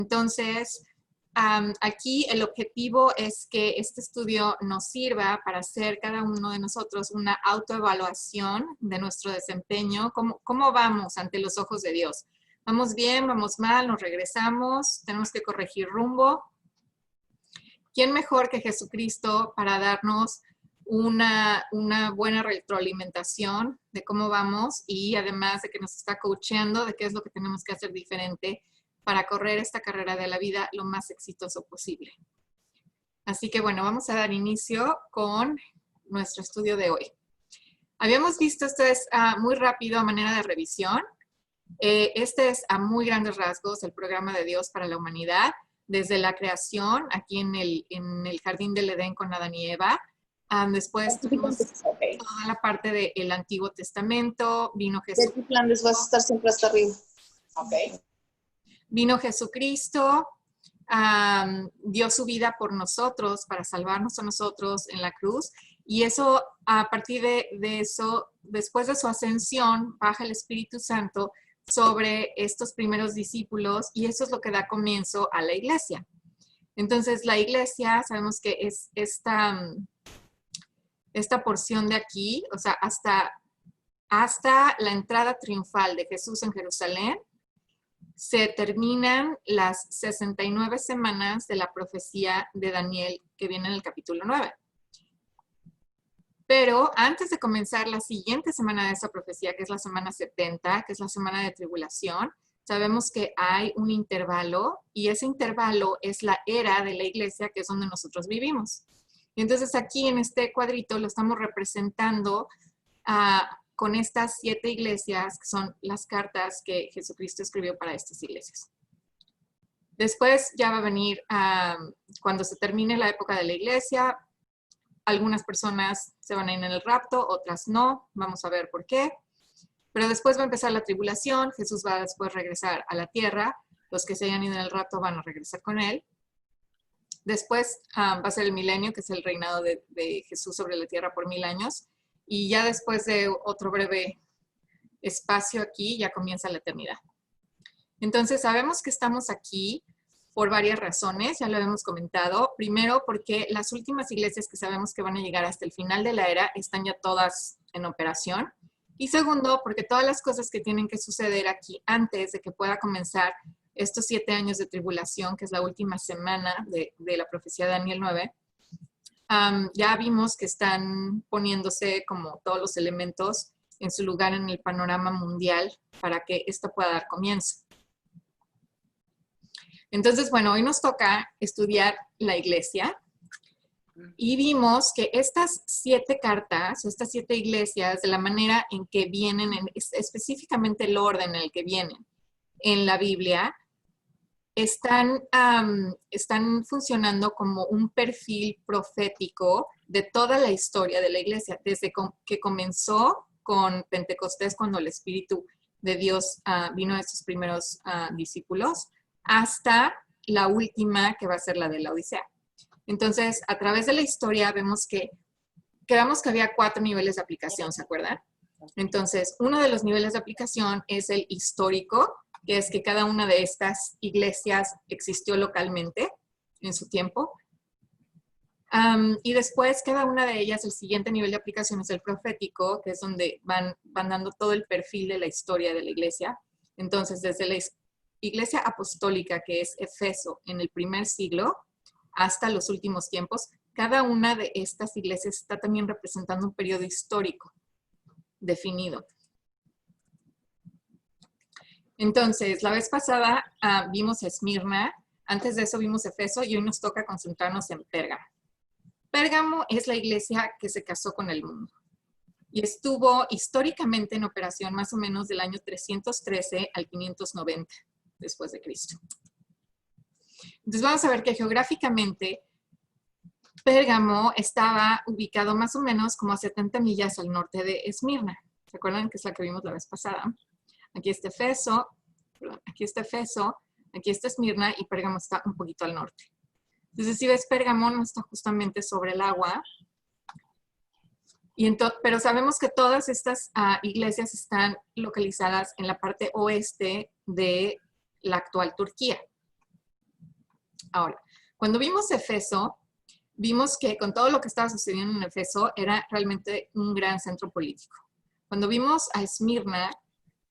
Entonces, aquí el objetivo es que este estudio nos sirva para hacer cada uno de nosotros una autoevaluación de nuestro desempeño, cómo vamos ante los ojos de Dios. ¿Vamos bien? ¿Vamos mal? ¿Nos regresamos? ¿Tenemos que corregir rumbo? ¿Quién mejor que Jesucristo para darnos una buena retroalimentación de cómo vamos y además de que nos está coacheando de qué es lo que tenemos que hacer diferente para correr esta carrera de la vida lo más exitoso posible? Así que bueno, vamos a dar inicio con nuestro estudio de hoy. Habíamos visto, esto es muy rápido a manera de revisión. Este es a muy grandes rasgos el programa de Dios para la humanidad, desde la creación, aquí en el Jardín del Edén con Adán y Eva. Después tuvimos toda la parte del Antiguo Testamento, vino Jesús. ¿De plan les vas a estar siempre hasta arriba? Ok. Vino Jesucristo, dio su vida por nosotros, para salvarnos a nosotros en la cruz. Y eso, a partir de eso, después de su ascensión, baja el Espíritu Santo sobre estos primeros discípulos y eso es lo que da comienzo a la iglesia. Entonces, la iglesia, sabemos que es esta porción de aquí, o sea, hasta la entrada triunfal de Jesús en Jerusalén, se terminan las 69 semanas de la profecía de Daniel que viene en el capítulo 9. Pero antes de comenzar la siguiente semana de esa profecía, que es la semana 70, que es la semana de tribulación, sabemos que hay un intervalo y ese intervalo es la era de la iglesia, que es donde nosotros vivimos. Y entonces aquí en este cuadrito lo estamos representando con estas 7 iglesias, que son las cartas que Jesucristo escribió para estas iglesias. Después ya va a venir, cuando se termine la época de la iglesia, algunas personas se van a ir en el rapto, otras no, vamos a ver por qué. Pero después va a empezar la tribulación, Jesús va a después regresar a la tierra, los que se hayan ido en el rapto van a regresar con él. Después va a ser el milenio, que es el reinado de Jesús sobre la tierra por 1000 años. Y ya después de otro breve espacio aquí, ya comienza la eternidad. Entonces, sabemos que estamos aquí por varias razones, ya lo hemos comentado. Primero, porque las últimas iglesias que sabemos que van a llegar hasta el final de la era están ya todas en operación. Y segundo, porque todas las cosas que tienen que suceder aquí antes de que pueda comenzar estos 7 años de tribulación, que es la última semana de la profecía de Daniel 9, ya vimos que están poniéndose como todos los elementos en su lugar en el panorama mundial para que esto pueda dar comienzo. Entonces, bueno, hoy nos toca estudiar la iglesia y vimos que estas 7 cartas, estas 7 iglesias, de la manera en que vienen, específicamente el orden en el que vienen en la Biblia, están funcionando como un perfil profético de toda la historia de la iglesia, desde que comenzó con Pentecostés, cuando el Espíritu de Dios vino a estos primeros discípulos, hasta la última, que va a ser la de la Odisea. Entonces, a través de la historia vemos que había 4 niveles de aplicación, ¿se acuerdan? Entonces, uno de los niveles de aplicación es el histórico, que es que cada una de estas iglesias existió localmente en su tiempo. Y después, cada una de ellas, el siguiente nivel de aplicación es el profético, que es donde van dando todo el perfil de la historia de la iglesia. Entonces, desde la iglesia apostólica, que es Efeso, en el primer siglo, hasta los últimos tiempos, cada una de estas iglesias está también representando un periodo histórico definido. Entonces, la vez pasada vimos Esmirna, antes de eso vimos Efeso y hoy nos toca concentrarnos en Pérgamo. Pérgamo es la iglesia que se casó con el mundo y estuvo históricamente en operación más o menos del año 313 al 590 después de Cristo. Entonces vamos a ver que geográficamente Pérgamo estaba ubicado más o menos como a 70 millas al norte de Esmirna. ¿Se acuerdan que es la que vimos la vez pasada? Aquí está Efeso, aquí está Esmirna y Pérgamo está un poquito al norte. Entonces, si ves, Pérgamo no está justamente sobre el agua, pero sabemos que todas estas iglesias están localizadas en la parte oeste de la actual Turquía. Ahora, cuando vimos Éfeso, vimos que con todo lo que estaba sucediendo en Éfeso era realmente un gran centro político. Cuando vimos a Esmirna,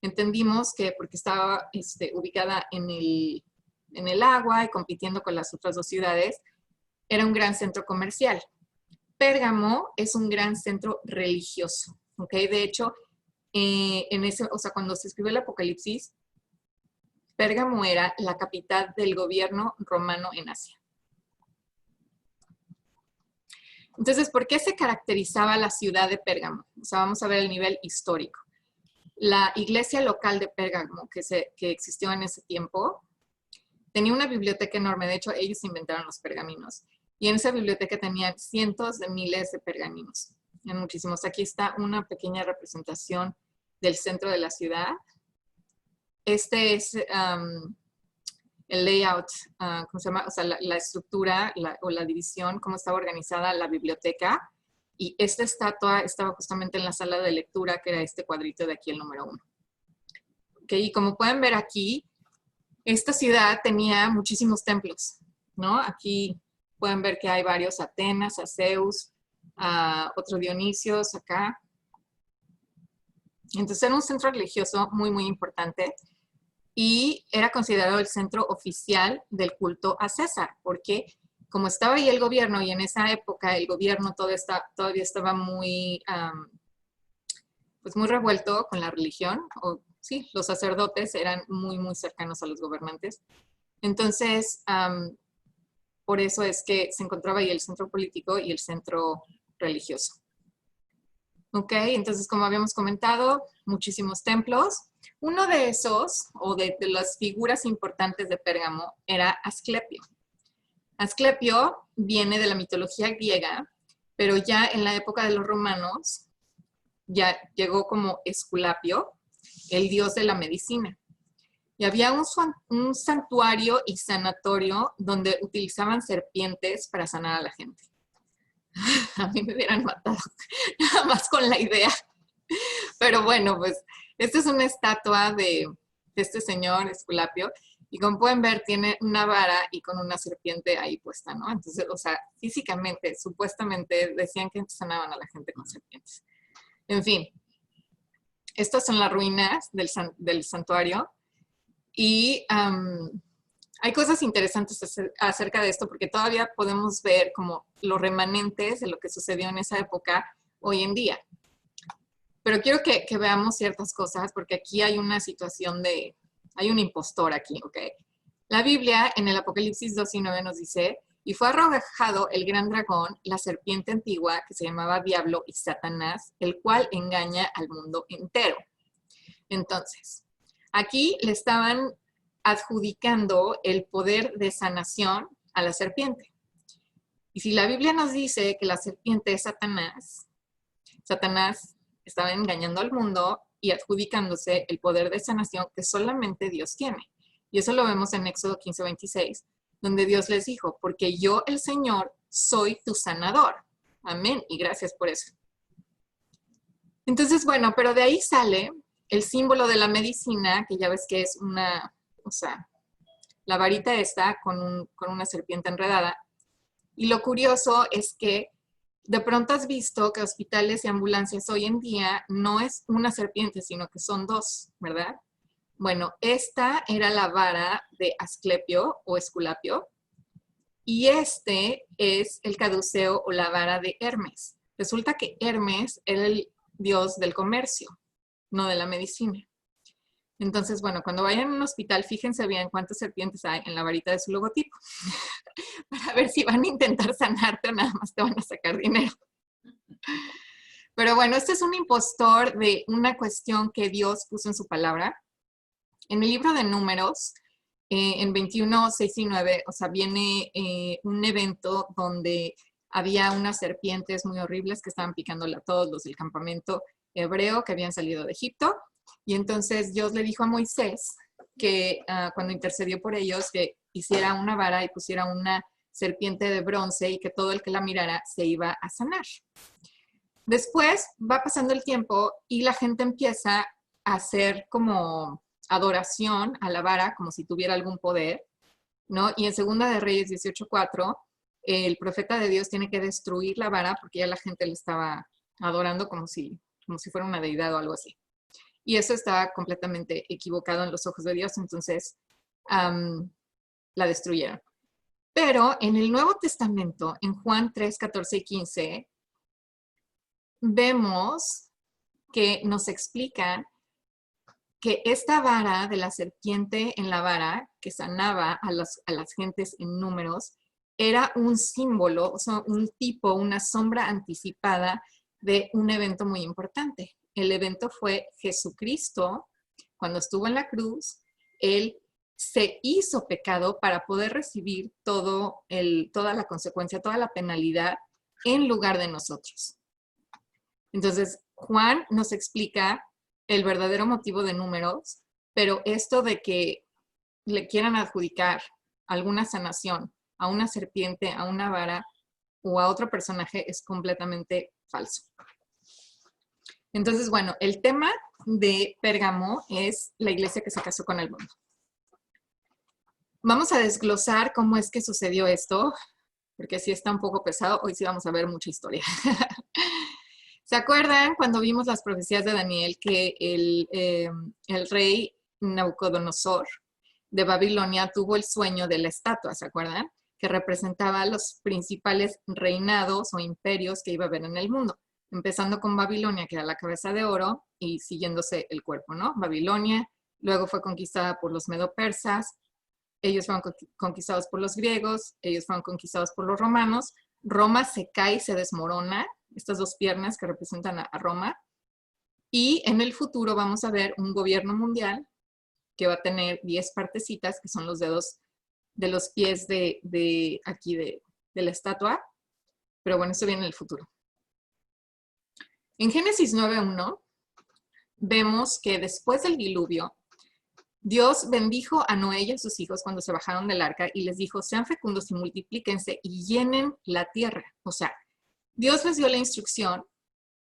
entendimos que porque estaba ubicada en el agua y compitiendo con las otras dos ciudades, era un gran centro comercial. Pérgamo es un gran centro religioso, ¿ok? De hecho, cuando se escribió el Apocalipsis, Pérgamo era la capital del gobierno romano en Asia. Entonces, ¿por qué se caracterizaba la ciudad de Pérgamo? O sea, vamos a ver el nivel histórico. La iglesia local de Pérgamo, que existió en ese tiempo, tenía una biblioteca enorme. De hecho, ellos inventaron los pergaminos. Y en esa biblioteca tenían cientos de miles de pergaminos. Muchísimos. Aquí está una pequeña representación del centro de la ciudad. Este es el layout, ¿cómo se llama? O sea, la estructura o la división, cómo estaba organizada la biblioteca. Y esta estatua estaba justamente en la sala de lectura, que era este cuadrito de aquí, el número 1. ¿Okay? Y como pueden ver aquí, esta ciudad tenía muchísimos templos, ¿no? Aquí pueden ver que hay varios, Atenas, a Zeus, otro Dionisios acá. Entonces era un centro religioso muy, muy importante y era considerado el centro oficial del culto a César, porque como estaba ahí el gobierno y en esa época el gobierno todavía estaba muy, pues muy revuelto con la religión, o sí, los sacerdotes eran muy, muy cercanos a los gobernantes. Entonces, por eso es que se encontraba ahí el centro político y el centro religioso. Ok, entonces como habíamos comentado, muchísimos templos. Uno de esos, o de las figuras importantes de Pérgamo, era Asclepio. Asclepio viene de la mitología griega, pero ya en la época de los romanos ya llegó como Esculapio, el dios de la medicina. Y había un santuario y sanatorio donde utilizaban serpientes para sanar a la gente. A mí me hubieran matado nada más con la idea. Pero bueno, pues esta es una estatua de este señor Esculapio y como pueden ver tiene una vara y con una serpiente ahí puesta, ¿no? Entonces, o sea, físicamente, supuestamente decían que sanaban a la gente con serpientes. En fin, estas son las ruinas del santuario y hay cosas interesantes acerca de esto porque todavía podemos ver como los remanentes de lo que sucedió en esa época hoy en día. Pero quiero que veamos ciertas cosas porque aquí hay una situación hay un impostor aquí, ¿ok? La Biblia en el Apocalipsis 2:9 nos dice, y fue arrojado el gran dragón, la serpiente antigua que se llamaba Diablo y Satanás, el cual engaña al mundo entero. Entonces, aquí le estaban adjudicando el poder de sanación a la serpiente. Y si la Biblia nos dice que la serpiente es Satanás, Satanás estaba engañando al mundo y adjudicándose el poder de sanación que solamente Dios tiene. Y eso lo vemos en Éxodo 15:26, donde Dios les dijo, porque yo, el Señor, soy tu sanador. Amén, y gracias por eso. Entonces, bueno, pero de ahí sale el símbolo de la medicina, que ya ves que es o sea, la varita esta con una serpiente enredada. Y lo curioso es que de pronto has visto que hospitales y ambulancias hoy en día no es una serpiente, sino que son dos, ¿verdad? Bueno, esta era la vara de Asclepio o Esculapio y este es el caduceo o la vara de Hermes. Resulta que Hermes era el dios del comercio, no de la medicina. Entonces, bueno, cuando vayan a un hospital, fíjense bien cuántas serpientes hay en la varita de su logotipo para ver si van a intentar sanarte o nada más te van a sacar dinero. Pero bueno, este es un impostor de una cuestión que Dios puso en su palabra. En el libro de Números, en 21, 6 y 9, o sea, viene un evento donde había unas serpientes muy horribles que estaban picándole a todos los del campamento hebreo que habían salido de Egipto. Y entonces Dios le dijo a Moisés que cuando intercedió por ellos, que hiciera una vara y pusiera una serpiente de bronce y que todo el que la mirara se iba a sanar. Después va pasando el tiempo y la gente empieza a hacer como adoración a la vara, como si tuviera algún poder. ¿no? Y en Segunda de Reyes 18:4, el profeta de Dios tiene que destruir la vara porque ya la gente le estaba adorando como si fuera una deidad o algo así. Y eso estaba completamente equivocado en los ojos de Dios, entonces la destruyeron. Pero en el Nuevo Testamento, en Juan 3, 14 y 15, vemos que nos explican que esta vara de la serpiente en la vara, que sanaba a las gentes en números, era un símbolo, o sea, un tipo, una sombra anticipada de un evento muy importante. El evento fue Jesucristo, cuando estuvo en la cruz, Él se hizo pecado para poder recibir toda la consecuencia, toda la penalidad en lugar de nosotros. Entonces, Juan nos explica el verdadero motivo de números, pero esto de que le quieran adjudicar alguna sanación a una serpiente, a una vara o a otro personaje es completamente falso. Entonces, bueno, el tema de Pérgamo es la iglesia que se casó con el mundo. Vamos a desglosar cómo es que sucedió esto, porque sí está un poco pesado, hoy sí vamos a ver mucha historia. ¿Se acuerdan cuando vimos las profecías de Daniel que el rey Nabucodonosor de Babilonia tuvo el sueño de la estatua? ¿Se acuerdan? Que representaba los principales reinados o imperios que iba a haber en el mundo. Empezando con Babilonia, que era la cabeza de oro, y siguiéndose el cuerpo, ¿no? Babilonia, luego fue conquistada por los medo-persas, ellos fueron conquistados por los griegos, ellos fueron conquistados por los romanos, Roma se cae y se desmorona, estas dos piernas que representan a Roma, y en el futuro vamos a ver un gobierno mundial que va a tener 10 partecitas, que son los dedos de los pies de la estatua, pero bueno, esto viene en el futuro. En Génesis 9:1 vemos que después del diluvio, Dios bendijo a Noé y a sus hijos cuando se bajaron del arca y les dijo, sean fecundos y multiplíquense y llenen la tierra. O sea, Dios les dio la instrucción,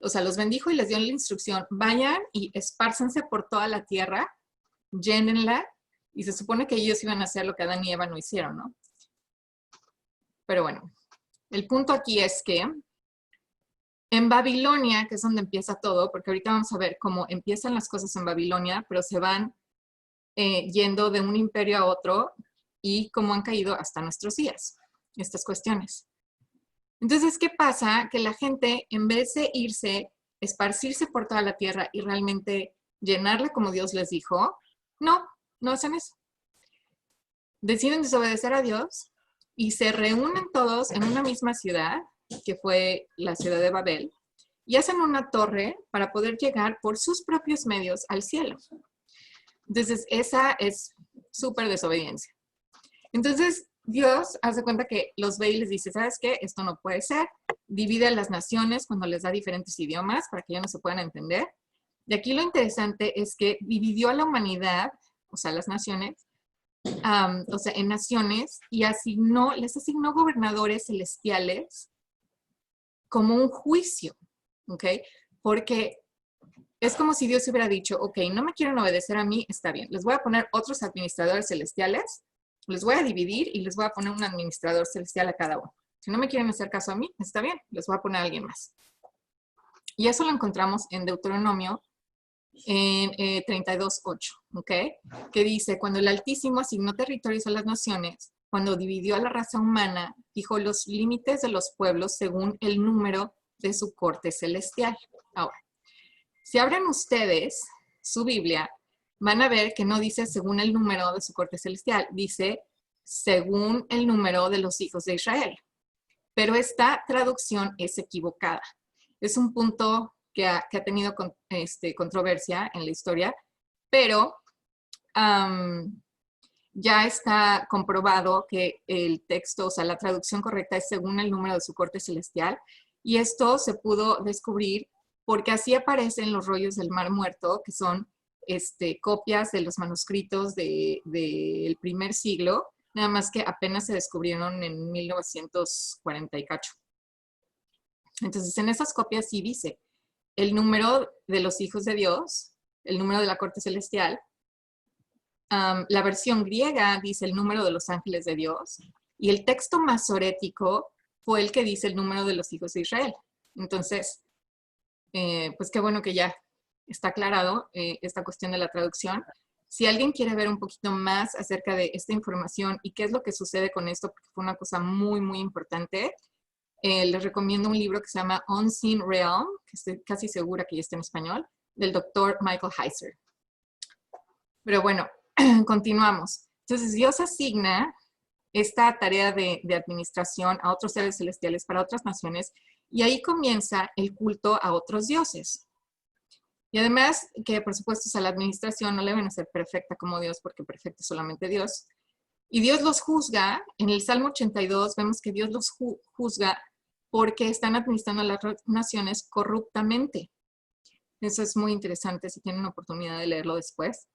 o sea, los bendijo y les dio la instrucción, vayan y espárcense por toda la tierra, llénenla, y se supone que ellos iban a hacer lo que Adán y Eva no hicieron, ¿no? Pero bueno, el punto aquí es que en Babilonia, que es donde empieza todo, porque ahorita vamos a ver cómo empiezan las cosas en Babilonia, pero se van yendo de un imperio a otro y cómo han caído hasta nuestros días estas cuestiones. Entonces, ¿qué pasa? Que la gente, en vez de irse, esparcirse por toda la tierra y realmente llenarla como Dios les dijo, no hacen eso. Deciden desobedecer a Dios y se reúnen todos en una misma ciudad, que fue la ciudad de Babel, y hacen una torre para poder llegar por sus propios medios al cielo. Entonces, esa es súper desobediencia. Entonces, Dios hace cuenta que los ve y les dice, ¿sabes qué? Esto no puede ser. Divide a las naciones cuando les da diferentes idiomas para que ya no se puedan entender. Y aquí lo interesante es que dividió a la humanidad, o sea, las naciones, o sea, en naciones, y les asignó gobernadores celestiales como un juicio, ¿ok? Porque es como si Dios hubiera dicho, ok, no me quieren obedecer a mí, está bien, les voy a poner otros administradores celestiales, les voy a dividir y les voy a poner un administrador celestial a cada uno. Si no me quieren hacer caso a mí, está bien, les voy a poner a alguien más. Y eso lo encontramos en Deuteronomio en 32:8, ¿ok? Que dice, cuando el Altísimo asignó territorios a las naciones, cuando dividió a la raza humana, fijó los límites de los pueblos según el número de su corte celestial. Ahora, si abren ustedes su Biblia, van a ver que no dice según el número de su corte celestial, dice según el número de los hijos de Israel. Pero esta traducción es equivocada. Es un punto que ha tenido controversia en la historia, pero ya está comprobado que el texto, o sea, la traducción correcta es según el número de su corte celestial, y esto se pudo descubrir porque así aparecen los rollos del Mar Muerto, que son copias de los manuscritos del primer siglo, nada más que apenas se descubrieron en 1940 y cacho. Entonces, en esas copias sí dice el número de los hijos de Dios, el número de la corte celestial, La versión griega dice el número de los ángeles de Dios y el texto masorético fue el que dice el número de los hijos de Israel. Entonces, pues qué bueno que ya está aclarado esta cuestión de la traducción. Si alguien quiere ver un poquito más acerca de esta información y qué es lo que sucede con esto, porque fue una cosa muy, muy importante, les recomiendo un libro que se llama Unseen Realm, que estoy casi segura que ya está en español, del doctor Michael Heiser. Pero bueno, continuamos. Entonces, Dios asigna esta tarea de administración a otros seres celestiales para otras naciones y ahí comienza el culto a otros dioses. Y además que, por supuesto, a la administración no le van a ser perfecta como Dios, porque perfecto es solamente Dios. Y Dios los juzga. En el Salmo 82 vemos que Dios los juzga porque están administrando a las naciones corruptamente. Eso es muy interesante si tienen la oportunidad de leerlo después.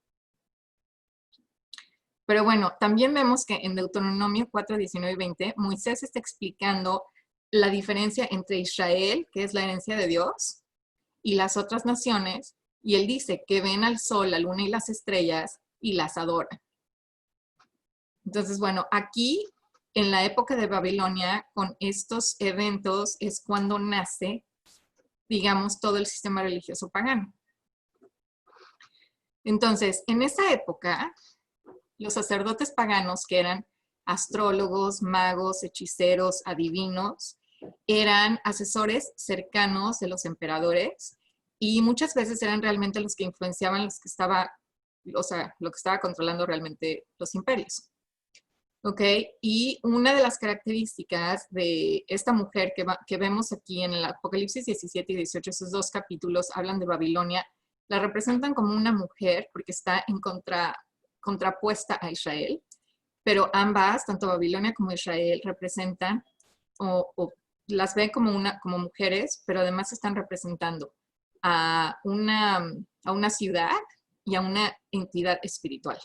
Pero bueno, también vemos que en Deuteronomio 4, 19 y 20, Moisés está explicando la diferencia entre Israel, que es la herencia de Dios, y las otras naciones, y él dice que ven al sol, la luna y las estrellas y las adoran. Entonces, bueno, aquí en la época de Babilonia, con estos eventos es cuando nace, digamos, todo el sistema religioso pagano. Entonces, en esa época, los sacerdotes paganos, que eran astrólogos, magos, hechiceros, adivinos, eran asesores cercanos de los emperadores y muchas veces eran realmente los que influenciaban los que estaba, o sea, lo que estaba controlando realmente los imperios. ¿Ok? Y una de las características de esta mujer que vemos aquí en el Apocalipsis 17 y 18, esos dos capítulos hablan de Babilonia, la representan como una mujer porque está en contrapuesta a Israel, pero ambas, tanto Babilonia como Israel, representan o las ven como mujeres, pero además están representando a una ciudad y a una entidad espiritual.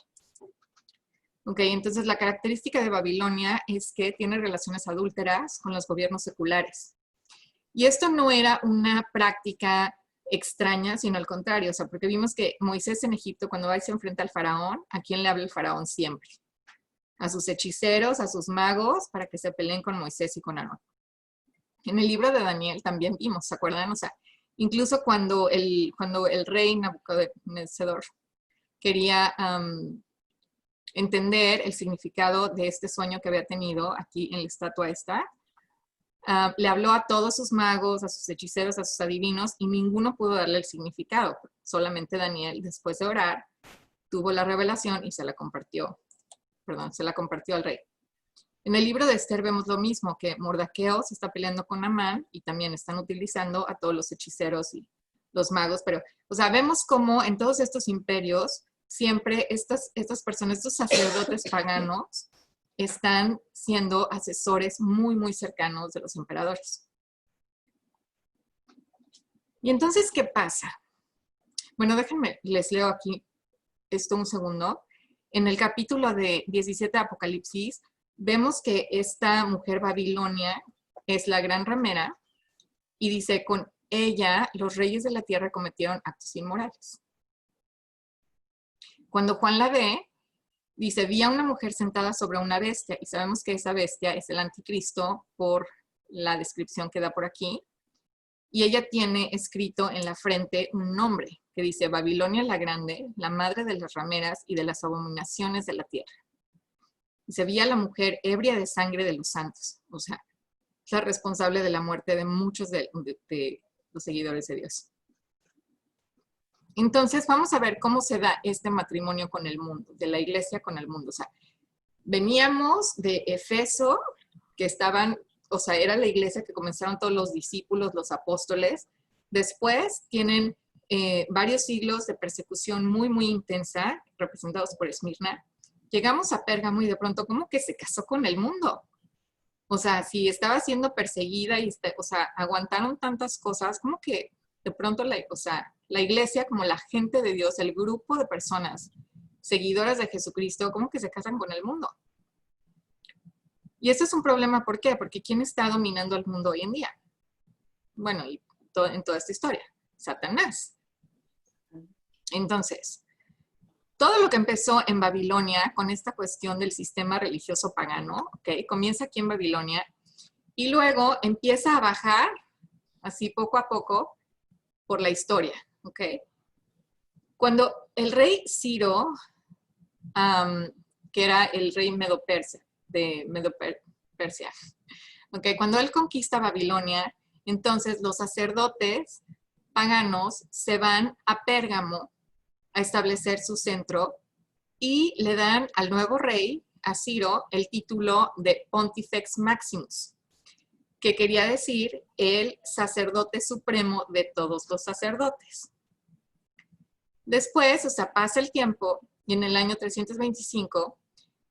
Ok, entonces la característica de Babilonia es que tiene relaciones adúlteras con los gobiernos seculares. Y esto no era una práctica extraña, sino al contrario, o sea, porque vimos que Moisés en Egipto, cuando va y se enfrenta al faraón, ¿a quién le habla el faraón siempre? A sus hechiceros, a sus magos, para que se peleen con Moisés y con Aarón. En el libro de Daniel también vimos, ¿se acuerdan? O sea, incluso cuando el rey Nabucodonosor quería entender el significado de este sueño que había tenido aquí en la estatua esta, le habló a todos sus magos, a sus hechiceros, a sus adivinos, y ninguno pudo darle el significado. Solamente Daniel, después de orar, tuvo la revelación y se la compartió al rey. En el libro de Esther vemos lo mismo, que Mordequeo se está peleando con Amán y también están utilizando a todos los hechiceros y los magos, pero, o sea, vemos cómo en todos estos imperios siempre estas personas, estos sacerdotes paganos, están siendo asesores muy, muy cercanos de los emperadores. Y entonces, ¿qué pasa? Bueno, déjenme, les leo aquí esto un segundo. En el capítulo de 17 de Apocalipsis, vemos que esta mujer Babilonia es la gran ramera y dice, con ella los reyes de la tierra cometieron actos inmorales. Cuando Juan la ve, dice, vi a una mujer sentada sobre una bestia, y sabemos que esa bestia es el anticristo por la descripción que da por aquí, y ella tiene escrito en la frente un nombre que dice Babilonia la Grande, la madre de las rameras y de las abominaciones de la tierra. Y se veía a la mujer ebria de sangre de los santos, o sea, es la responsable de la muerte de muchos de los seguidores de Dios. Entonces, vamos a ver cómo se da este matrimonio con el mundo, de la iglesia con el mundo. O sea, veníamos de Efeso, que estaban, o sea, era la iglesia que comenzaron todos los discípulos, los apóstoles. Después tienen varios siglos de persecución muy, muy intensa, representados por Esmirna. Llegamos a Pérgamo y de pronto, ¿cómo que se casó con el mundo? O sea, si estaba siendo perseguida y, o sea, aguantaron tantas cosas, ¿cómo que de pronto la iglesia, como la gente de Dios, el grupo de personas seguidoras de Jesucristo, ¿cómo que se casan con el mundo? Y este es un problema, ¿por qué? Porque ¿quién está dominando el mundo hoy en día? Bueno, y en toda esta historia, Satanás. Entonces, todo lo que empezó en Babilonia con esta cuestión del sistema religioso pagano, ¿ok? Comienza aquí en Babilonia y luego empieza a bajar, así poco a poco, por la historia, ¿ok? Cuando el rey Ciro, que era el rey de Medo-Persia, ¿ok? Cuando él conquista Babilonia, entonces los sacerdotes paganos se van a Pérgamo a establecer su centro y le dan al nuevo rey, a Ciro, el título de Pontifex Maximus, que quería decir el sacerdote supremo de todos los sacerdotes. Después, o sea, pasa el tiempo y en el año 325,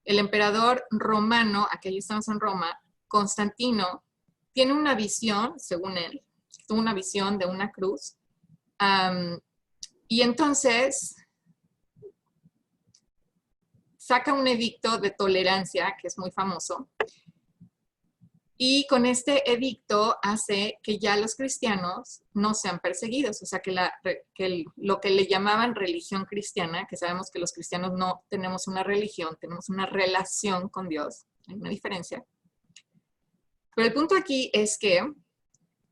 el emperador romano, aquí estamos en Roma, Constantino, tiene una visión, según él, tuvo una visión de una cruz, y entonces saca un edicto de tolerancia, que es muy famoso, y con este edicto hace que ya los cristianos no sean perseguidos, o sea, que lo que le llamaban religión cristiana, que sabemos que los cristianos no tenemos una religión, tenemos una relación con Dios, hay una diferencia. Pero el punto aquí es que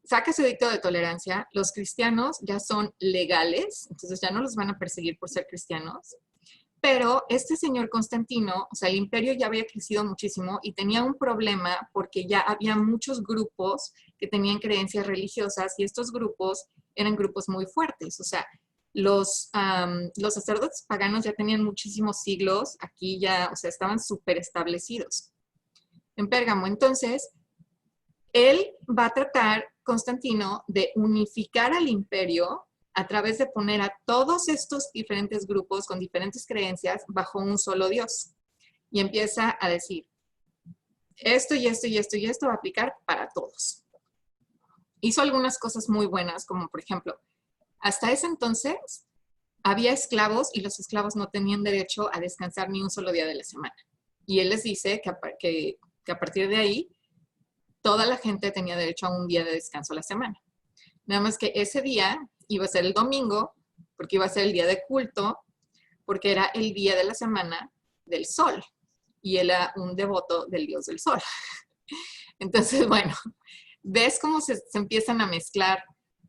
saca ese edicto de tolerancia, los cristianos ya son legales, entonces ya no los van a perseguir por ser cristianos, pero este señor Constantino, o sea, el imperio ya había crecido muchísimo y tenía un problema porque ya había muchos grupos que tenían creencias religiosas y estos grupos eran grupos muy fuertes. O sea, los sacerdotes paganos ya tenían muchísimos siglos aquí ya, o sea, estaban súper establecidos en Pérgamo. Entonces, él va a tratar, Constantino, de unificar al imperio a través de poner a todos estos diferentes grupos con diferentes creencias bajo un solo Dios. Y empieza a decir, esto y esto y esto y esto va a aplicar para todos. Hizo algunas cosas muy buenas, como por ejemplo, hasta ese entonces había esclavos y los esclavos no tenían derecho a descansar ni un solo día de la semana. Y él les dice que a partir de ahí, toda la gente tenía derecho a un día de descanso a la semana. Nada más que ese día iba a ser el domingo, porque iba a ser el día de culto, porque era el día de la semana del sol. Y él era un devoto del dios del sol. Entonces, bueno, ves cómo se empiezan a mezclar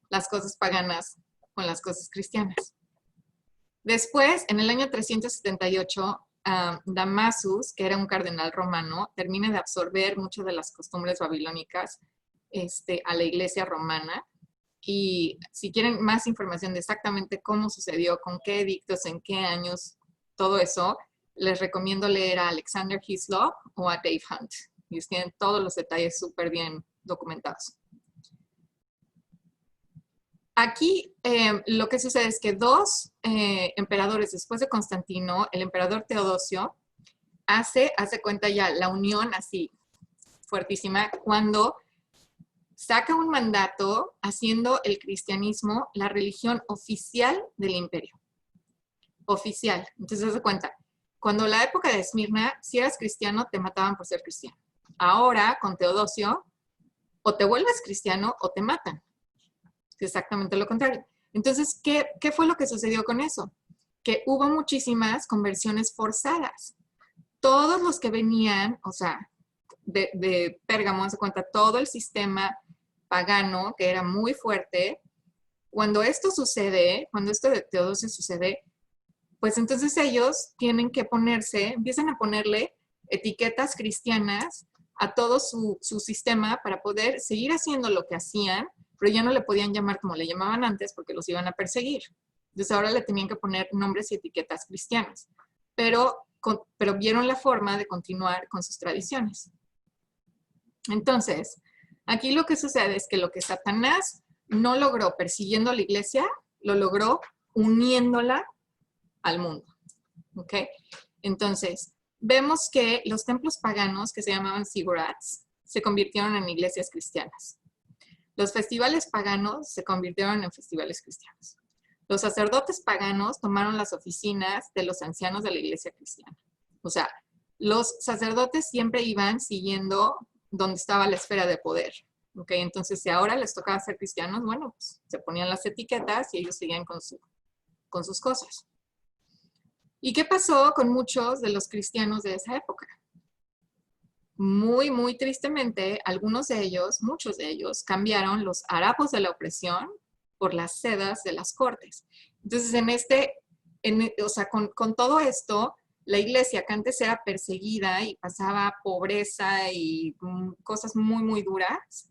las cosas paganas con las cosas cristianas. Después, en el año 378, Damasus, que era un cardenal romano, termina de absorber muchas de las costumbres babilónicas a la iglesia romana. Y si quieren más información de exactamente cómo sucedió, con qué edictos, en qué años, todo eso, les recomiendo leer a Alexander Hislop o a Dave Hunt. Ellos tienen todos los detalles súper bien documentados. Aquí lo que sucede es que dos emperadores después de Constantino, el emperador Teodosio, hace cuenta ya la unión así fuertísima cuando saca un mandato haciendo el cristianismo la religión oficial del imperio. Oficial. Entonces, haz de cuenta, cuando la época de Esmirna, si eras cristiano, te mataban por ser cristiano. Ahora, con Teodosio, o te vuelves cristiano o te matan. Es exactamente lo contrario. Entonces, ¿qué fue lo que sucedió con eso? Que hubo muchísimas conversiones forzadas. Todos los que venían, o sea, de Pérgamo, se cuenta, todo el sistema pagano, que era muy fuerte, cuando esto sucede, cuando esto de Teodosio sucede, pues entonces ellos tienen que empiezan a ponerle etiquetas cristianas a todo su sistema para poder seguir haciendo lo que hacían, pero ya no le podían llamar como le llamaban antes porque los iban a perseguir. Entonces ahora le tenían que poner nombres y etiquetas cristianas, pero vieron la forma de continuar con sus tradiciones. Entonces, aquí lo que sucede es que lo que Satanás no logró persiguiendo a la iglesia, lo logró uniéndola al mundo. ¿Ok? Entonces, vemos que los templos paganos que se llamaban ziggurats se convirtieron en iglesias cristianas. Los festivales paganos se convirtieron en festivales cristianos. Los sacerdotes paganos tomaron las oficinas de los ancianos de la iglesia cristiana. O sea, los sacerdotes siempre iban siguiendo donde estaba la esfera de poder. ¿Ok? Entonces, si ahora les tocaba ser cristianos, bueno, pues se ponían las etiquetas y ellos seguían con sus cosas. ¿Y qué pasó con muchos de los cristianos de esa época? Muy, muy tristemente, algunos de ellos, muchos de ellos, cambiaron los harapos de la opresión por las sedas de las cortes. Entonces, o sea, con todo esto, la iglesia, que antes era perseguida y pasaba pobreza y cosas muy, muy duras,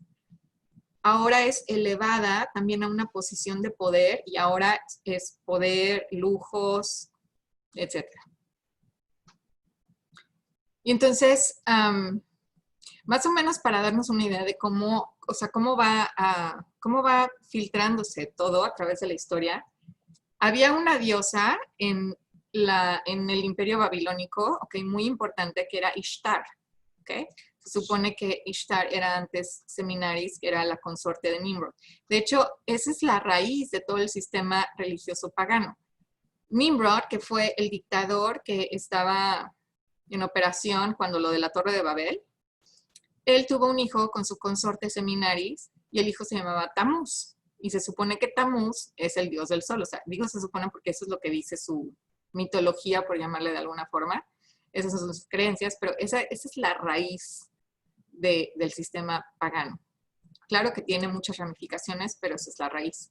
ahora es elevada también a una posición de poder y ahora es poder, lujos, etc. Y entonces, más o menos para darnos una idea de cómo, o sea, cómo va filtrándose todo a través de la historia, había una diosa en el imperio babilónico, okay, muy importante, que era Ishtar. Okay. Se supone que Ishtar era antes Seminaris, que era la consorte de Nimrod. De hecho, esa es la raíz de todo el sistema religioso pagano. Nimrod, que fue el dictador que estaba en operación cuando lo de la Torre de Babel, él tuvo un hijo con su consorte Seminaris y el hijo se llamaba Tamuz. Y se supone que Tamuz es el dios del sol. O sea, digo se supone porque eso es lo que dice su mitología, por llamarle de alguna forma. Esas son sus creencias, pero esa es la raíz del sistema pagano. Claro que tiene muchas ramificaciones, pero esa es la raíz.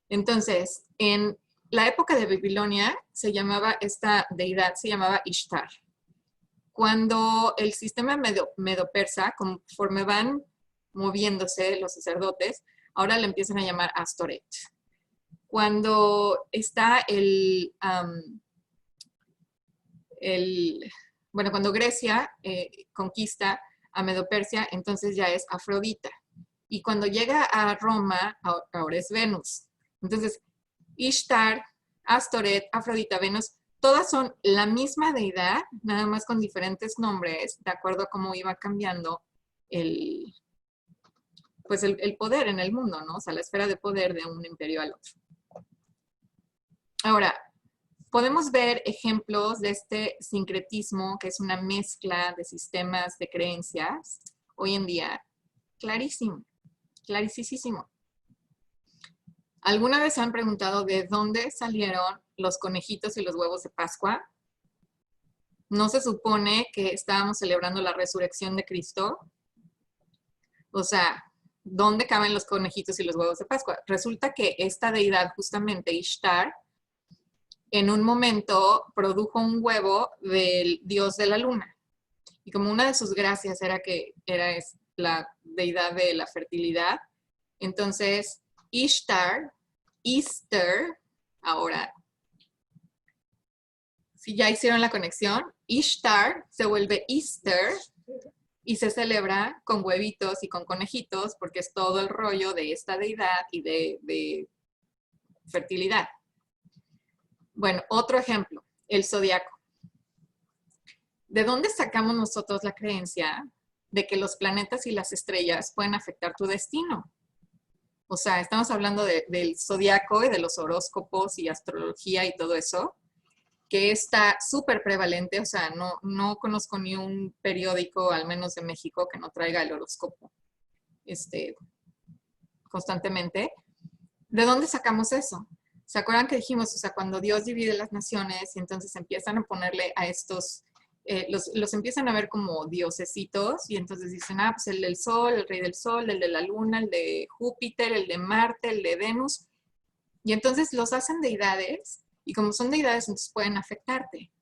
Entonces, en la época de Babilonia, esta deidad se llamaba Ishtar. Cuando el sistema medo-persa, conforme van moviéndose los sacerdotes, ahora le empiezan a llamar Astoret. Cuando está cuando Grecia conquista a Medo-Persia, entonces ya es Afrodita. Y cuando llega a Roma, ahora es Venus. Entonces, Ishtar, Astoret, Afrodita, Venus, todas son la misma deidad, nada más con diferentes nombres, de acuerdo a cómo iba cambiando el poder en el mundo, ¿no? O sea, la esfera de poder de un imperio al otro. Ahora, podemos ver ejemplos de este sincretismo, que es una mezcla de sistemas de creencias, hoy en día, clarísimo, clarísimo. ¿Alguna vez se han preguntado de dónde salieron los conejitos y los huevos de Pascua? ¿No se supone que estábamos celebrando la resurrección de Cristo? O sea, ¿dónde caben los conejitos y los huevos de Pascua? Resulta que esta deidad, justamente Ishtar, en un momento produjo un huevo del dios de la luna. Y como una de sus gracias era que era la deidad de la fertilidad, entonces Ishtar, Easter, ahora, si ya hicieron la conexión, Ishtar se vuelve Easter y se celebra con huevitos y con conejitos porque es todo el rollo de esta deidad y de fertilidad. Bueno, otro ejemplo, el zodiaco. ¿De dónde sacamos nosotros la creencia de que los planetas y las estrellas pueden afectar tu destino? O sea, estamos hablando del zodiaco y de los horóscopos y astrología y todo eso, que está súper prevalente. O sea, no conozco ni un periódico, al menos de México, que no traiga el horóscopo constantemente. ¿De dónde sacamos eso? ¿Se acuerdan que dijimos, o sea, cuando Dios divide las naciones y entonces empiezan a ponerle a estos, los empiezan a ver como diosesitos y entonces dicen, pues el del sol, el rey del sol, el de la luna, el de Júpiter, el de Marte, el de Venus, y entonces los hacen deidades y como son deidades entonces pueden afectarte.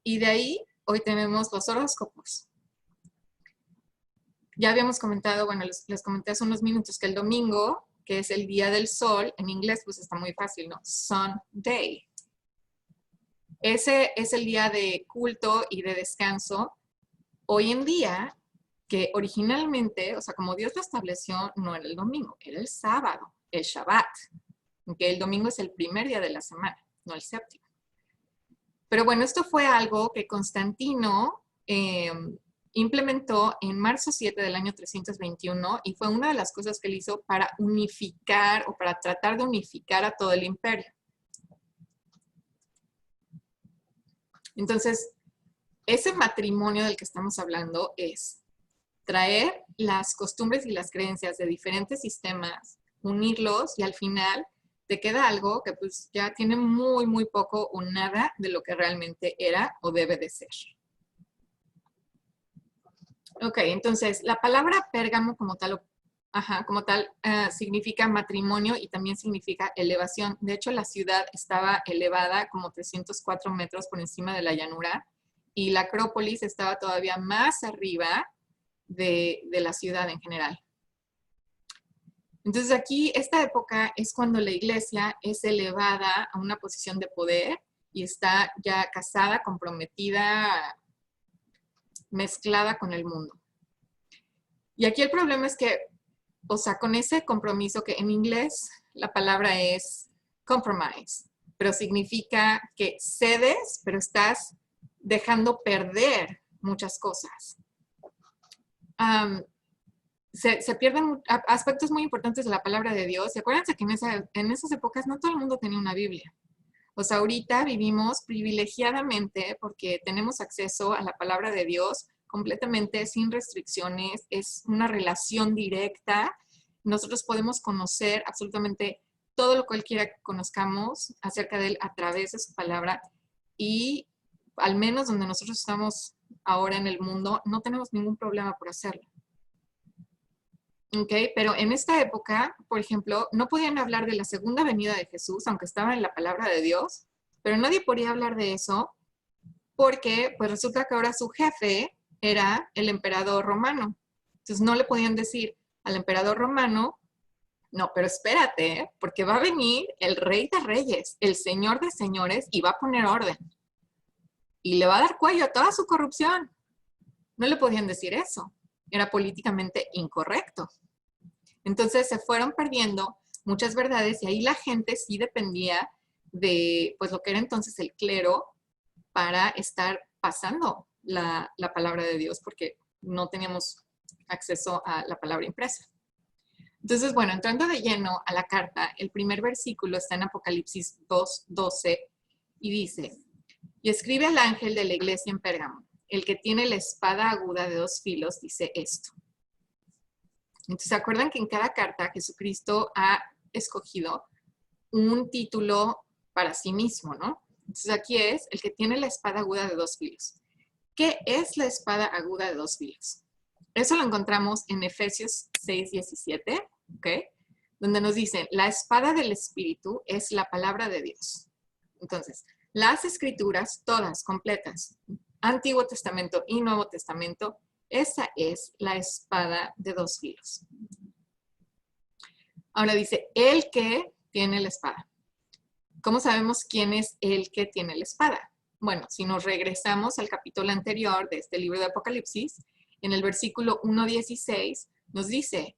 Y de ahí hoy tenemos los horóscopos. Ya habíamos comentado, bueno, les comenté hace unos minutos que el domingo, que es el día del sol, en inglés pues está muy fácil, ¿no? Sunday. Ese es el día de culto y de descanso. Hoy en día, que originalmente, o sea, como Dios lo estableció, no era el domingo, era el sábado, el Shabbat. Que el domingo es el primer día de la semana, no el séptimo. Pero bueno, esto fue algo que Constantino implementó en marzo 7 del año 321 y fue una de las cosas que él hizo para unificar o para tratar de unificar a todo el imperio. Entonces, ese matrimonio del que estamos hablando es traer las costumbres y las creencias de diferentes sistemas, unirlos y al final te queda algo que pues ya tiene muy, muy poco o nada de lo que realmente era o debe de ser. Ok, entonces la palabra Pérgamo como tal, significa matrimonio y también significa elevación. De hecho, la ciudad estaba elevada como 304 metros por encima de la llanura y la Acrópolis estaba todavía más arriba de la ciudad en general. Entonces aquí, esta época es cuando la iglesia es elevada a una posición de poder y está ya casada, comprometida, mezclada con el mundo. Y aquí el problema es que, o sea, con ese compromiso que en inglés la palabra es compromise, pero significa que cedes, pero estás dejando perder muchas cosas. Se pierden aspectos muy importantes de la palabra de Dios. Y acuérdense que en esas épocas no todo el mundo tenía una Biblia. O sea, ahorita vivimos privilegiadamente porque tenemos acceso a la palabra de Dios completamente sin restricciones. Es una relación directa. Nosotros podemos conocer absolutamente todo lo cualquiera que conozcamos acerca de él a través de su palabra. Y al menos donde nosotros estamos ahora en el mundo, no tenemos ningún problema por hacerlo. ¿Ok? Pero en esta época, por ejemplo, no podían hablar de la segunda venida de Jesús, aunque estaba en la palabra de Dios, pero nadie podía hablar de eso porque pues resulta que ahora su jefe era el emperador romano. Entonces no le podían decir al emperador romano, no, pero espérate, porque va a venir el rey de reyes, el señor de señores y va a poner orden. Y le va a dar cuello a toda su corrupción. No le podían decir eso. Era políticamente incorrecto. Entonces se fueron perdiendo muchas verdades y ahí la gente sí dependía de pues lo que era entonces el clero para estar pasando la palabra de Dios porque no teníamos acceso a la palabra impresa. Entonces, bueno, entrando de lleno a la carta, el primer versículo está en Apocalipsis 2:12 y dice, y escribe al ángel de la iglesia en Pérgamo, el que tiene la espada aguda de 2 filos, dice esto. Entonces, ¿se acuerdan que en cada carta Jesucristo ha escogido un título para sí mismo, ¿no? Entonces, aquí es el que tiene la espada aguda de 2 filos. ¿Qué es la espada aguda de 2 filos? Eso lo encontramos en Efesios 6:17, ¿ok? Donde nos dicen, la espada del Espíritu es la palabra de Dios. Entonces, las escrituras, todas completas, Antiguo Testamento y Nuevo Testamento, esa es la espada de 2 filos. Ahora dice, el que tiene la espada. ¿Cómo sabemos quién es el que tiene la espada? Bueno, si nos regresamos al capítulo anterior de este libro de Apocalipsis, en el versículo 1:16 nos dice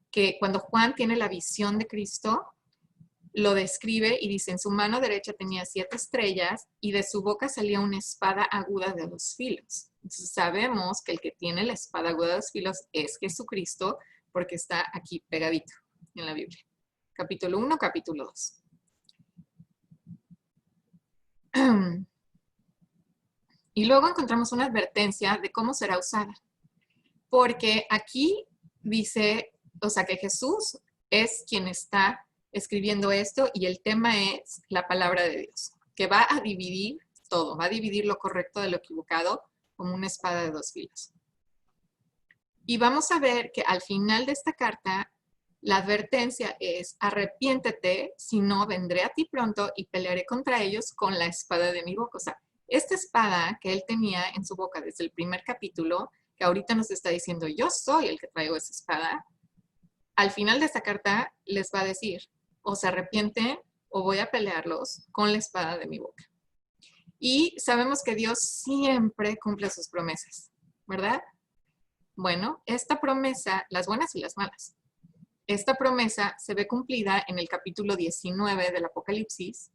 que cuando Juan tiene la visión de Cristo, lo describe y dice, en su mano derecha tenía 7 estrellas y de su boca salía una espada aguda de 2 filos. Entonces sabemos que el que tiene la espada aguda de 2 filos es Jesucristo porque está aquí pegadito en la Biblia. Capítulo 1, capítulo 2. Y luego encontramos una advertencia de cómo será usada. Porque aquí dice, o sea, que Jesús es quien está escribiendo esto y el tema es la palabra de Dios, que va a dividir todo, va a dividir lo correcto de lo equivocado como una espada de 2 filos. Y vamos a ver que al final de esta carta, la advertencia es, arrepiéntete, si no vendré a ti pronto y pelearé contra ellos con la espada de mi boca. O sea, esta espada que él tenía en su boca desde el primer capítulo, que ahorita nos está diciendo, yo soy el que traigo esa espada, al final de esta carta les va a decir, o se arrepienten o voy a pelearlos con la espada de mi boca. Y sabemos que Dios siempre cumple sus promesas, ¿verdad? Bueno, esta promesa, las buenas y las malas, esta promesa se ve cumplida en el capítulo 19 del Apocalipsis,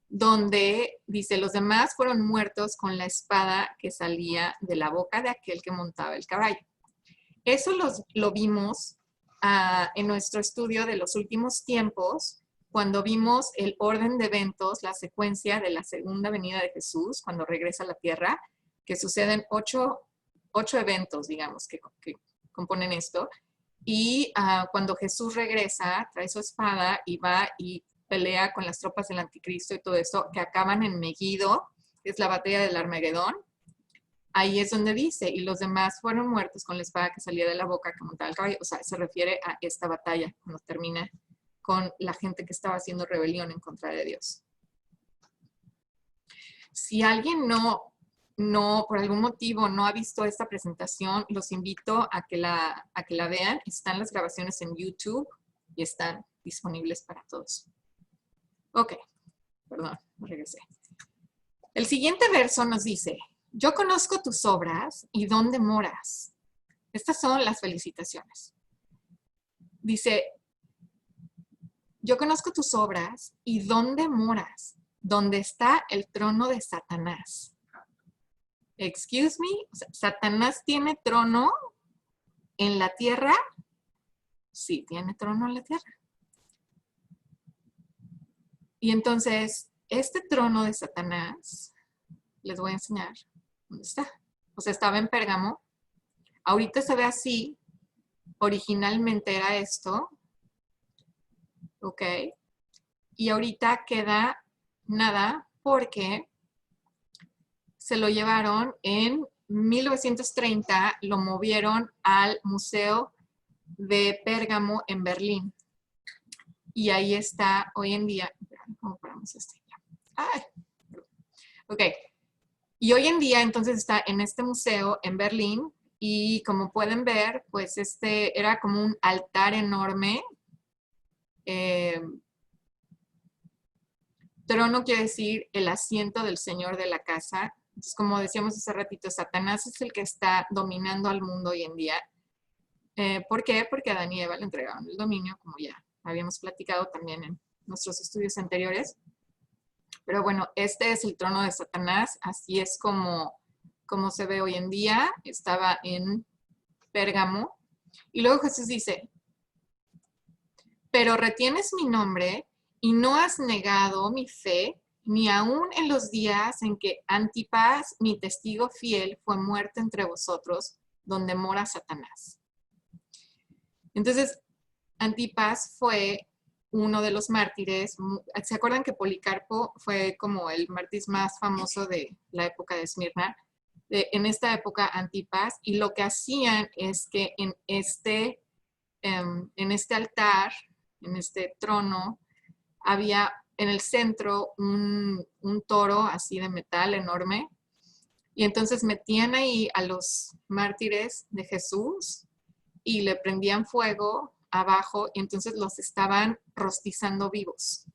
donde dice, los demás fueron muertos con la espada que salía de la boca de aquel que montaba el caballo. Eso lo vimos en nuestro estudio de los últimos tiempos, cuando vimos el orden de eventos, la secuencia de la segunda venida de Jesús, cuando regresa a la tierra, que suceden 8 eventos, digamos, que componen esto. Y cuando Jesús regresa, trae su espada y va y pelea con las tropas del anticristo y todo eso, que acaban en Megiddo, que es la batalla del Armagedón. Ahí es donde dice, y los demás fueron muertos con la espada que salía de la boca que montaba el caballo. O sea, se refiere a esta batalla cuando termina con la gente que estaba haciendo rebelión en contra de Dios. Si alguien no, por algún motivo no ha visto esta presentación, los invito a que la vean. Están las grabaciones en YouTube y están disponibles para todos. Ok, perdón, me regresé. El siguiente verso nos dice, yo conozco tus obras y dónde moras. Estas son las felicitaciones. Dice, yo conozco tus obras y dónde moras, donde está el trono de Satanás. Excuse me, ¿Satanás tiene trono en la tierra? Sí, tiene trono en la tierra. Y entonces, este trono de Satanás, les voy a enseñar dónde está. O sea, estaba en Pérgamo. Ahorita se ve así. Originalmente era esto. Ok. Y ahorita queda nada porque se lo llevaron en 1930, lo movieron al Museo de Pérgamo en Berlín. Y ahí está hoy en día. ¿Cómo paramos este? Ay. Ok. Y hoy en día entonces está en este museo en Berlín y como pueden ver, pues este era como un altar enorme. Trono quiere decir el asiento del señor de la casa. Entonces, como decíamos hace ratito, Satanás es el que está dominando al mundo hoy en día. ¿Por qué? Porque a Adán y Eva le entregaron el dominio, como ya habíamos platicado también en nuestros estudios anteriores. Pero bueno, este es el trono de Satanás, así es como se ve hoy en día. Estaba en Pérgamo. Y luego Jesús dice, pero retienes mi nombre y no has negado mi fe, ni aun en los días en que Antipas, mi testigo fiel, fue muerto entre vosotros, donde mora Satanás. Entonces, Antipas fue uno de los mártires. ¿Se acuerdan que Policarpo fue como el mártir más famoso de la época de Esmirna? En esta época, Antipas, y lo que hacían es que en este altar, en este trono, había en el centro un toro así de metal enorme, y entonces metían ahí a los mártires de Jesús y le prendían fuego abajo, y entonces los estaban rostizando vivos.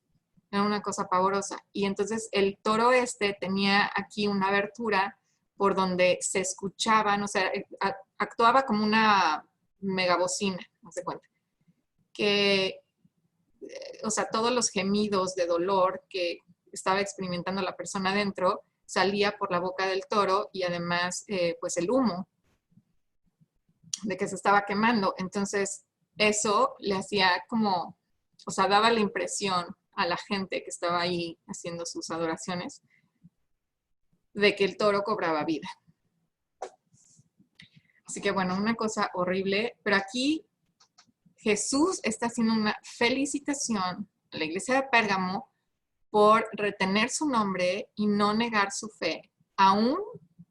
Era una cosa pavorosa. Y entonces el toro este tenía aquí una abertura por donde se escuchaban, o sea, actuaba como una megabocina, no se cuenta, que, o sea, todos los gemidos de dolor que estaba experimentando la persona adentro salía por la boca del toro, y además, pues el humo de que se estaba quemando. Entonces, eso le hacía como, o sea, daba la impresión a la gente que estaba ahí haciendo sus adoraciones de que el toro cobraba vida. Así que bueno, una cosa horrible, pero aquí Jesús está haciendo una felicitación a la iglesia de Pérgamo por retener su nombre y no negar su fe, aún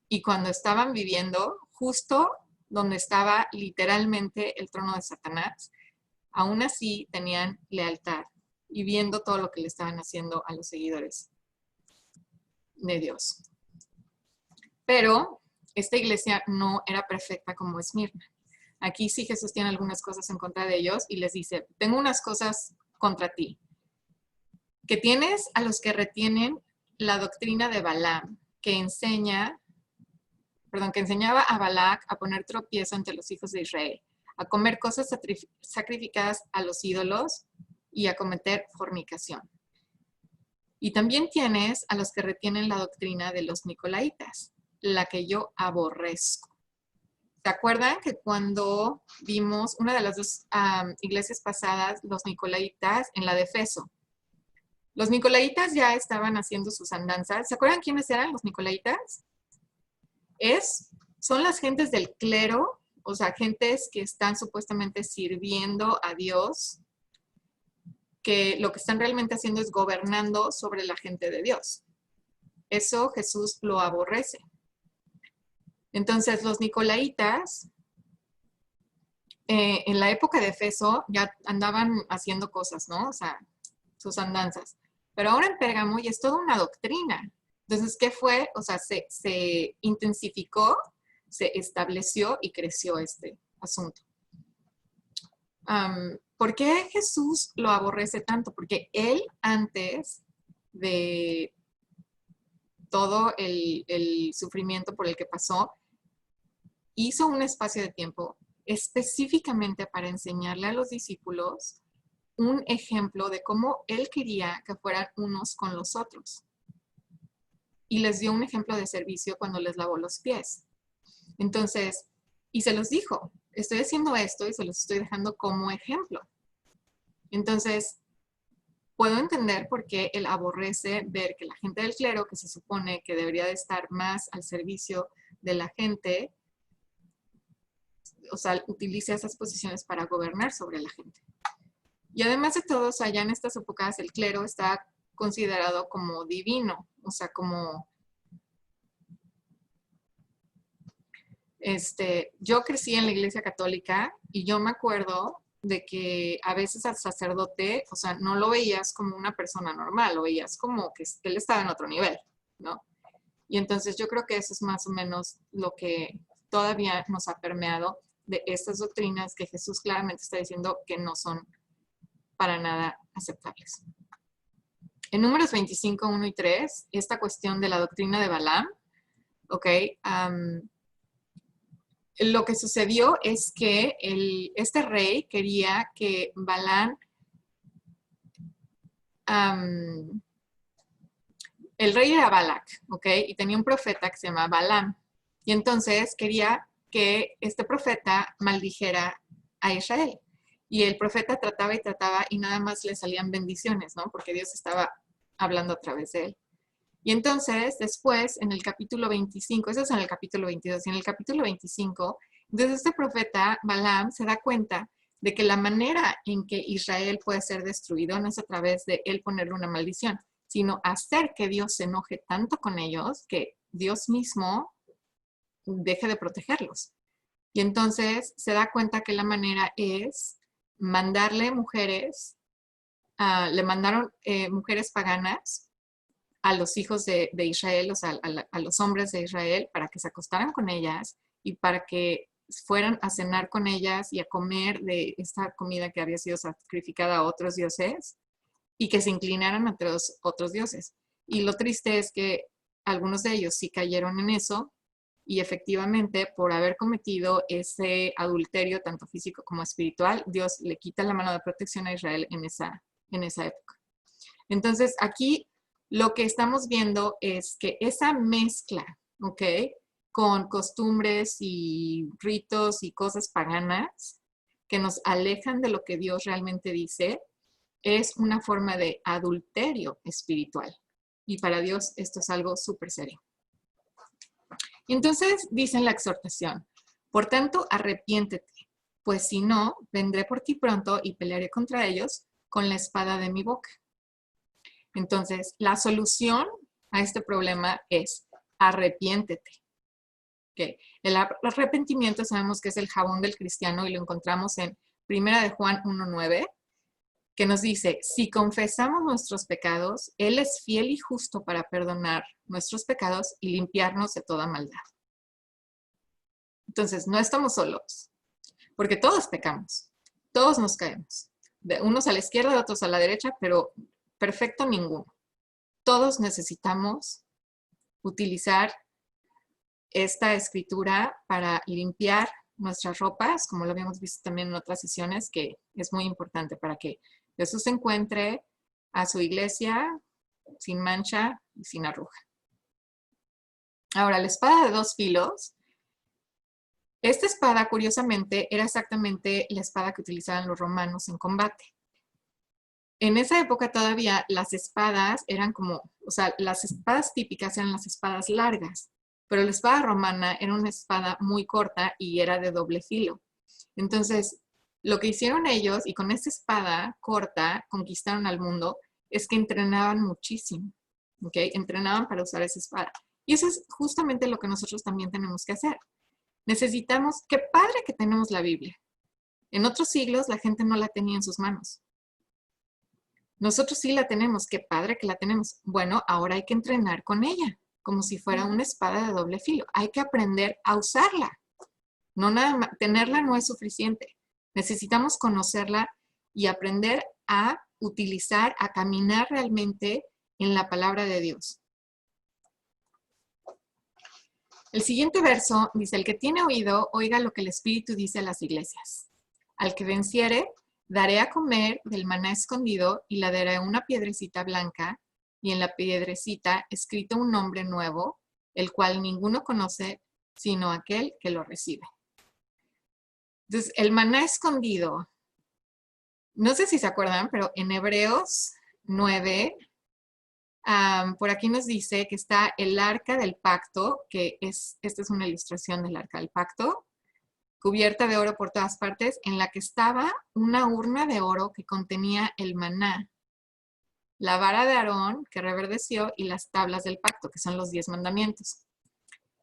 y cuando estaban viviendo justo donde estaba literalmente el trono de Satanás. Aún así tenían lealtad y viendo todo lo que le estaban haciendo a los seguidores de Dios. Pero esta iglesia no era perfecta como Esmirna. Aquí sí Jesús tiene algunas cosas en contra de ellos y les dice, tengo unas cosas contra ti. Que tienes a los que retienen la doctrina de Balaam, que enseñaba a Balac a poner tropiezo ante los hijos de Israel, a comer cosas sacrificadas a los ídolos y a cometer fornicación. Y también tienes a los que retienen la doctrina de los Nicolaitas, la que yo aborrezco. ¿Se acuerdan que cuando vimos una de las dos iglesias pasadas, los Nicolaitas, en la de Efeso? Los Nicolaitas ya estaban haciendo sus andanzas. ¿Se acuerdan quiénes eran los Nicolaitas? Son las gentes del clero, o sea, gentes que están supuestamente sirviendo a Dios, que lo que están realmente haciendo es gobernando sobre la gente de Dios. Eso Jesús lo aborrece. Entonces, los nicolaitas, en la época de Efeso, ya andaban haciendo cosas, ¿no? O sea, sus andanzas. Pero ahora en Pérgamo ya es toda una doctrina. Entonces, ¿qué fue? O sea, se intensificó, se estableció y creció este asunto. ¿Por qué Jesús lo aborrece tanto? Porque él, antes de todo el sufrimiento por el que pasó, hizo un espacio de tiempo específicamente para enseñarle a los discípulos un ejemplo de cómo él quería que fueran unos con los otros. Y les dio un ejemplo de servicio cuando les lavó los pies. Entonces, y se los dijo, estoy haciendo esto y se los estoy dejando como ejemplo. Entonces, puedo entender por qué él aborrece ver que la gente del clero, que se supone que debería de estar más al servicio de la gente, o sea, utilice esas posiciones para gobernar sobre la gente. Y además de todo, o sea, ya en estas épocas el clero está considerado como divino, o sea, como... yo crecí en la iglesia católica y yo me acuerdo de que a veces al sacerdote, o sea, no lo veías como una persona normal, lo veías como que él estaba en otro nivel, ¿no? Y entonces yo creo que eso es más o menos lo que todavía nos ha permeado de estas doctrinas que Jesús claramente está diciendo que no son para nada aceptables. En Números 25, 1 y 3, esta cuestión de la doctrina de Balaam, ¿ok? Lo que sucedió es que este rey quería que Balaam, el rey era Balac, ¿ok? Y tenía un profeta que se llama Balaam. Y entonces quería que este profeta maldijera a Israel. Y el profeta trataba y trataba y nada más le salían bendiciones, ¿no? Porque Dios estaba hablando a través de él. Y entonces, después, en el capítulo 25, eso es en el capítulo 22, y en el capítulo 25, entonces este profeta Balaam se da cuenta de que la manera en que Israel puede ser destruido no es a través de él ponerle una maldición, sino hacer que Dios se enoje tanto con ellos que Dios mismo deje de protegerlos. Y entonces se da cuenta que la manera es mandarle mujeres, le mandaron mujeres paganas a los hijos de Israel, o sea, a los hombres de Israel, para que se acostaran con ellas y para que fueran a cenar con ellas y a comer de esta comida que había sido sacrificada a otros dioses y que se inclinaran ante los otros dioses. Y lo triste es que algunos de ellos sí cayeron en eso y efectivamente por haber cometido ese adulterio tanto físico como espiritual, Dios le quita la mano de protección a Israel en esa época. Entonces aquí lo que estamos viendo es que esa mezcla, ¿ok? Con costumbres y ritos y cosas paganas que nos alejan de lo que Dios realmente dice, es una forma de adulterio espiritual. Y para Dios esto es algo súper serio. Entonces dice en la exhortación, por tanto arrepiéntete, pues si no, vendré por ti pronto y pelearé contra ellos con la espada de mi boca. Entonces, la solución a este problema es arrepiéntete. Okay. El arrepentimiento sabemos que es el jabón del cristiano y lo encontramos en 1 de Juan 1:9, que nos dice, si confesamos nuestros pecados, Él es fiel y justo para perdonar nuestros pecados y limpiarnos de toda maldad. Entonces, no estamos solos, porque todos pecamos, todos nos caemos, de unos a la izquierda, de otros a la derecha, pero perfecto ninguno. Todos necesitamos utilizar esta escritura para limpiar nuestras ropas, como lo habíamos visto también en otras sesiones, que es muy importante para que Jesús encuentre a su iglesia sin mancha y sin arruga. Ahora, la espada de dos filos. Esta espada, curiosamente, era exactamente la espada que utilizaban los romanos en combate. En esa época todavía las espadas eran como, o sea, las espadas típicas eran las espadas largas, pero la espada romana era una espada muy corta y era de doble filo. Entonces, Lo que hicieron ellos, y con esa espada corta conquistaron al mundo, es que entrenaban muchísimo, ¿ok? Entrenaban para usar esa espada. Y eso es justamente lo que nosotros también tenemos que hacer. Necesitamos, qué padre que tenemos la Biblia. En otros siglos la gente no la tenía en sus manos. Nosotros sí la tenemos, qué padre que la tenemos. Bueno, ahora hay que entrenar con ella, como si fuera una espada de doble filo. Hay que aprender a usarla. No nada más, tenerla no es suficiente. Necesitamos conocerla y aprender a utilizar, a caminar realmente en la palabra de Dios. El siguiente verso dice, el que tiene oído, oiga lo que el Espíritu dice a las iglesias. Al que venciere, daré a comer del maná escondido y le daré una piedrecita blanca y en la piedrecita escrito un nombre nuevo, el cual ninguno conoce sino aquel que lo recibe. Entonces, el maná escondido, no sé si se acuerdan, pero en Hebreos 9, por aquí nos dice que está el arca del pacto, esta es una ilustración del arca del pacto, cubierta de oro por todas partes, en la que estaba una urna de oro que contenía el maná, la vara de Aarón que reverdeció y las tablas del pacto, que son los 10 mandamientos.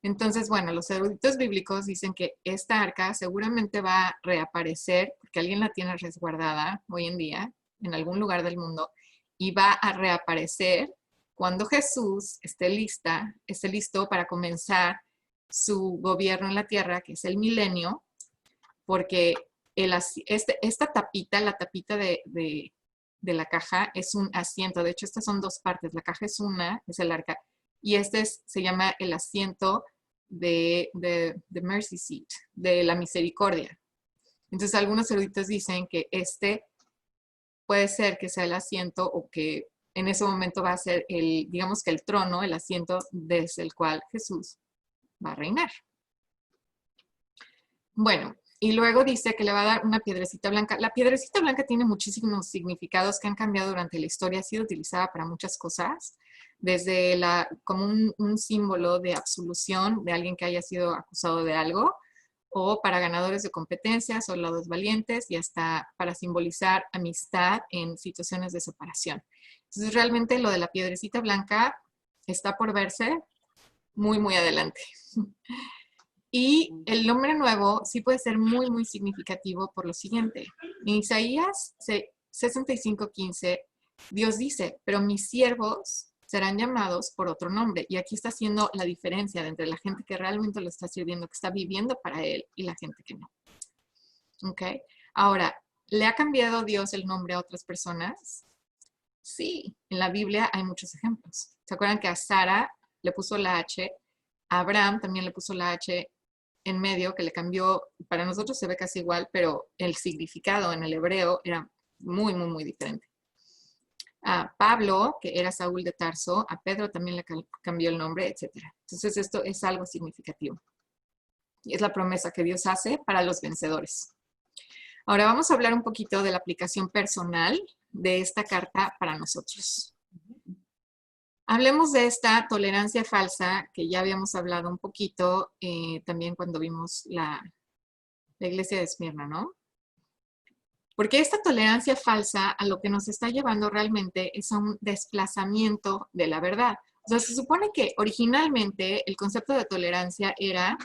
Entonces, bueno, los eruditos bíblicos dicen que esta arca seguramente va a reaparecer, porque alguien la tiene resguardada hoy en día en algún lugar del mundo, y va a reaparecer cuando Jesús esté listo para comenzar su gobierno en la tierra, que es el milenio, porque esta tapita, la tapita de la caja, es un asiento. De hecho, estas son dos partes. La caja es es el arca. Y se llama el asiento de Mercy Seat, de la misericordia. Entonces, algunos eruditos dicen que puede ser que sea el asiento o que en ese momento va a ser digamos que el trono, el asiento desde el cual Jesús va a reinar. Bueno, y luego dice que le va a dar una piedrecita blanca. La piedrecita blanca tiene muchísimos significados que han cambiado durante la historia. Ha sido utilizada para muchas cosas, desde como un símbolo de absolución de alguien que haya sido acusado de algo, o para ganadores de competencias, soldados valientes, y hasta para simbolizar amistad en situaciones de separación. Entonces, realmente lo de la piedrecita blanca está por verse muy, muy adelante. Y el nombre nuevo sí puede ser muy, muy significativo por lo siguiente. En Isaías 65:15, Dios dice, pero mis siervos serán llamados por otro nombre. Y aquí está haciendo la diferencia entre la gente que realmente lo está sirviendo, que está viviendo para Él, y la gente que no. ¿Ok? Ahora, ¿le ha cambiado Dios el nombre a otras personas? Sí, en la Biblia hay muchos ejemplos. ¿Se acuerdan que a Sara le puso la H? A Abraham también le puso la H en medio, que le cambió, para nosotros se ve casi igual, pero el significado en el hebreo era muy, muy, muy diferente. A Pablo, que era Saúl de Tarso, a Pedro también le cambió el nombre, etc. Entonces esto es algo significativo. Y es la promesa que Dios hace para los vencedores. Ahora vamos a hablar un poquito de la aplicación personal de esta carta para nosotros. Hablemos de esta tolerancia falsa, que ya habíamos hablado un poquito también cuando vimos la iglesia de Esmirna, ¿no? Porque esta tolerancia falsa a lo que nos está llevando realmente es a un desplazamiento de la verdad. O sea, se supone que originalmente el concepto de tolerancia era,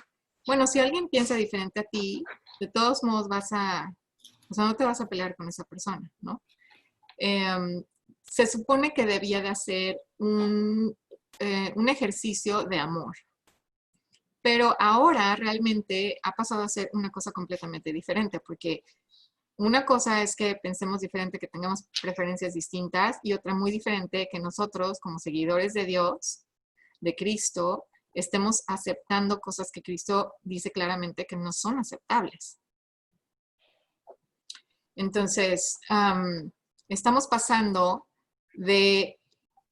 bueno, si alguien piensa diferente a ti, de todos modos o sea, no te vas a pelear con esa persona, ¿no? Se supone que debía de hacer un ejercicio de amor. Pero ahora realmente ha pasado a ser una cosa completamente diferente, porque una cosa es que pensemos diferente, que tengamos preferencias distintas, y otra muy diferente, que nosotros como seguidores de Dios, de Cristo, estemos aceptando cosas que Cristo dice claramente que no son aceptables. Entonces, estamos pasando de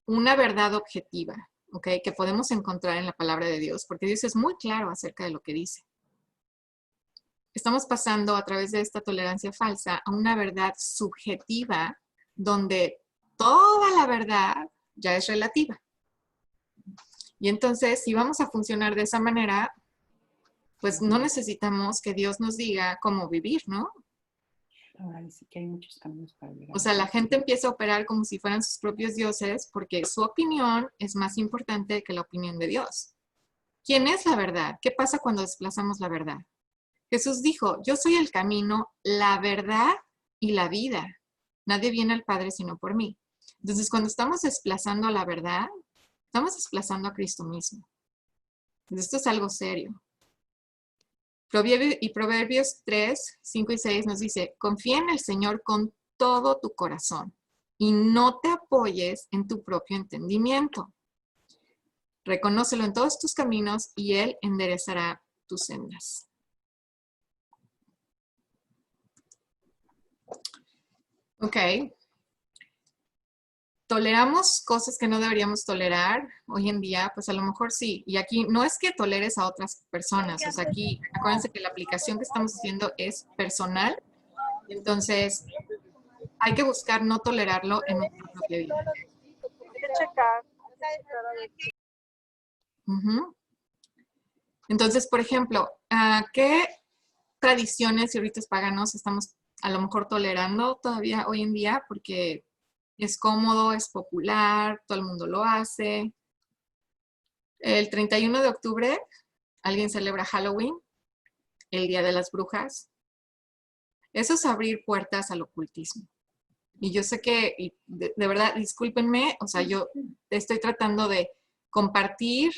una verdad objetiva, ¿ok? Que podemos encontrar en la palabra de Dios, porque Dios es muy claro acerca de lo que dice. Estamos pasando a través de esta tolerancia falsa a una verdad subjetiva, donde toda la verdad ya es relativa. Y entonces, si vamos a funcionar de esa manera, pues no necesitamos que Dios nos diga cómo vivir, ¿no? Ahora dice que hay muchos caminos para llegar. O sea, la gente empieza a operar como si fueran sus propios dioses porque su opinión es más importante que la opinión de Dios. ¿Quién es la verdad? ¿Qué pasa cuando desplazamos la verdad? Jesús dijo, yo soy el camino, la verdad y la vida. Nadie viene al Padre sino por mí. Entonces, cuando estamos desplazando la verdad, estamos desplazando a Cristo mismo. Entonces, esto es algo serio. Proverbios 3, 5 y 6 nos dice, confía en el Señor con todo tu corazón y no te apoyes en tu propio entendimiento. Reconócelo en todos tus caminos y Él enderezará tus sendas. Ok. ¿Toleramos cosas que no deberíamos tolerar hoy en día? Pues a lo mejor sí. Y aquí no es que toleres a otras personas. O sea, aquí acuérdense que la aplicación que estamos haciendo es personal. Entonces, hay que buscar no tolerarlo en nuestra propia vida. Uh-huh. Entonces, por ejemplo, ¿qué tradiciones y ritos paganos estamos a lo mejor tolerando todavía hoy en día? Porque es cómodo, es popular, todo el mundo lo hace. El 31 de octubre, alguien celebra Halloween, el Día de las Brujas. Eso es abrir puertas al ocultismo. Y yo sé que, y de verdad, discúlpenme, o sea, yo estoy tratando de compartir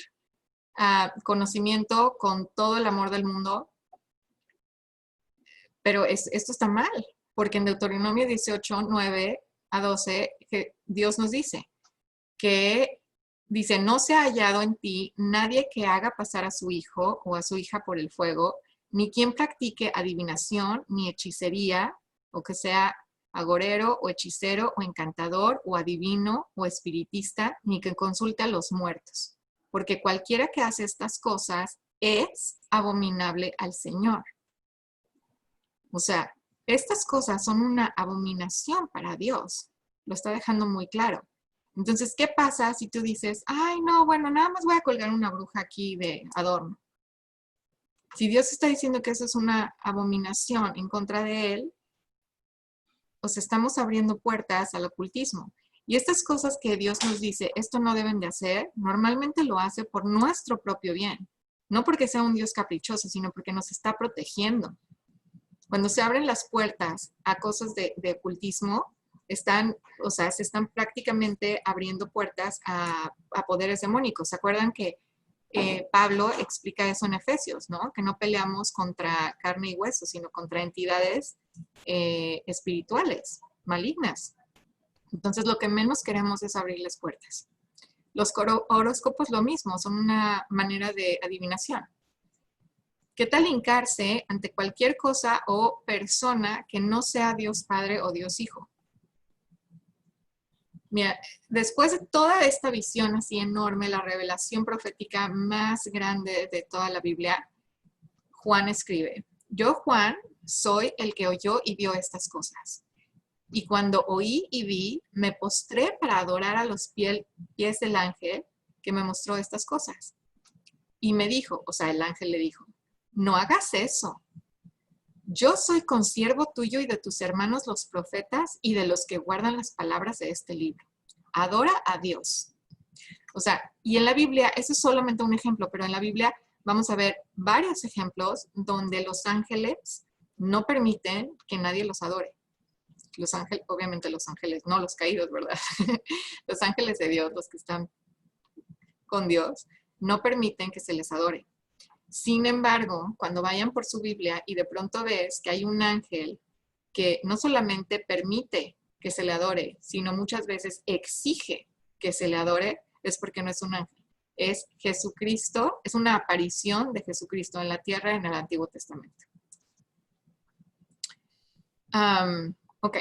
conocimiento con todo el amor del mundo, pero esto está mal, porque en Deuteronomio 18, 9 a 12, que Dios nos dice que dice, no se ha hallado en ti nadie que haga pasar a su hijo o a su hija por el fuego, ni quien practique adivinación, ni hechicería, o que sea agorero o hechicero o encantador o adivino o espiritista, ni que consulte a los muertos, porque cualquiera que hace estas cosas es abominable al Señor. O sea, estas cosas son una abominación para Dios. Lo está dejando muy claro. Entonces, ¿qué pasa si tú dices, ay, no, bueno, nada más voy a colgar una bruja aquí de adorno? Si Dios está diciendo que eso es una abominación en contra de Él, pues estamos abriendo puertas al ocultismo. Y estas cosas que Dios nos dice, esto no deben de hacer, normalmente lo hace por nuestro propio bien. No porque sea un Dios caprichoso, sino porque nos está protegiendo. Cuando se abren las puertas a cosas de ocultismo, se están prácticamente abriendo puertas a poderes demónicos. ¿Se acuerdan que Pablo explica eso en Efesios, ¿no? Que no peleamos contra carne y hueso, sino contra entidades espirituales, malignas. Entonces, lo que menos queremos es abrirles puertas. Los horóscopos lo mismo, son una manera de adivinación. ¿Qué tal hincarse ante cualquier cosa o persona que no sea Dios Padre o Dios Hijo? Mira, después de toda esta visión así enorme, la revelación profética más grande de toda la Biblia, Juan escribe, yo, Juan, soy el que oyó y vio estas cosas. Y cuando oí y vi, me postré para adorar a los pies del ángel que me mostró estas cosas. Y me dijo, o sea, el ángel le dijo, no hagas eso. Yo soy consiervo tuyo y de tus hermanos los profetas y de los que guardan las palabras de este libro. Adora a Dios. O sea, y en la Biblia, eso es solamente un ejemplo, pero en la Biblia vamos a ver varios ejemplos donde los ángeles no permiten que nadie los adore. Los ángeles, obviamente los ángeles, no los caídos, ¿verdad? Los ángeles de Dios, los que están con Dios, no permiten que se les adore. Sin embargo, cuando vayan por su Biblia y de pronto ves que hay un ángel que no solamente permite que se le adore, sino muchas veces exige que se le adore, es porque no es un ángel. Es Jesucristo, es una aparición de Jesucristo en la tierra en el Antiguo Testamento. Ok.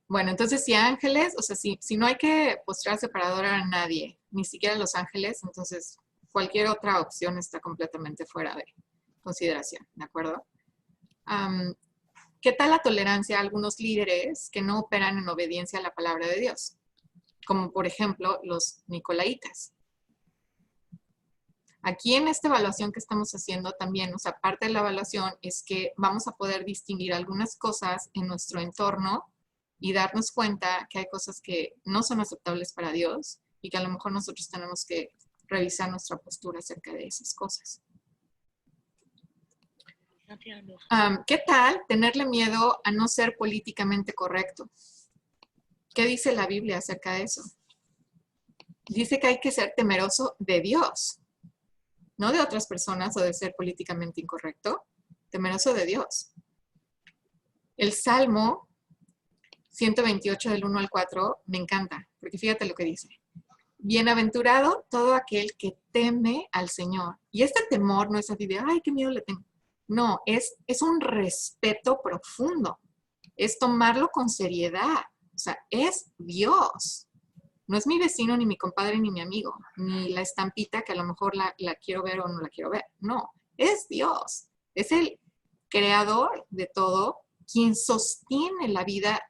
Bueno, entonces si ángeles, o sea, si no hay que postrarse para adorar a nadie, ni siquiera a los ángeles, entonces cualquier otra opción está completamente fuera de consideración, ¿de acuerdo? ¿Qué tal la tolerancia a algunos líderes que no operan en obediencia a la palabra de Dios? Como por ejemplo los nicolaitas. Aquí en esta evaluación que estamos haciendo también, o sea, parte de la evaluación es que vamos a poder distinguir algunas cosas en nuestro entorno y darnos cuenta que hay cosas que no son aceptables para Dios y que a lo mejor nosotros tenemos que revisar nuestra postura acerca de esas cosas. ¿Qué tal tenerle miedo a no ser políticamente correcto? ¿Qué dice la Biblia acerca de eso? Dice que hay que ser temeroso de Dios, no de otras personas o de ser políticamente incorrecto, temeroso de Dios. El Salmo 128 del 1 al 4 me encanta, porque fíjate lo que dice. Bienaventurado todo aquel que teme al Señor. Y este temor no es así de, ay, qué miedo le tengo. No, es un respeto profundo. Es tomarlo con seriedad. O sea, es Dios. No es mi vecino, ni mi compadre, ni mi amigo, ni la estampita que a lo mejor la quiero ver o no la quiero ver. No, es Dios. Es el creador de todo, quien sostiene la vida,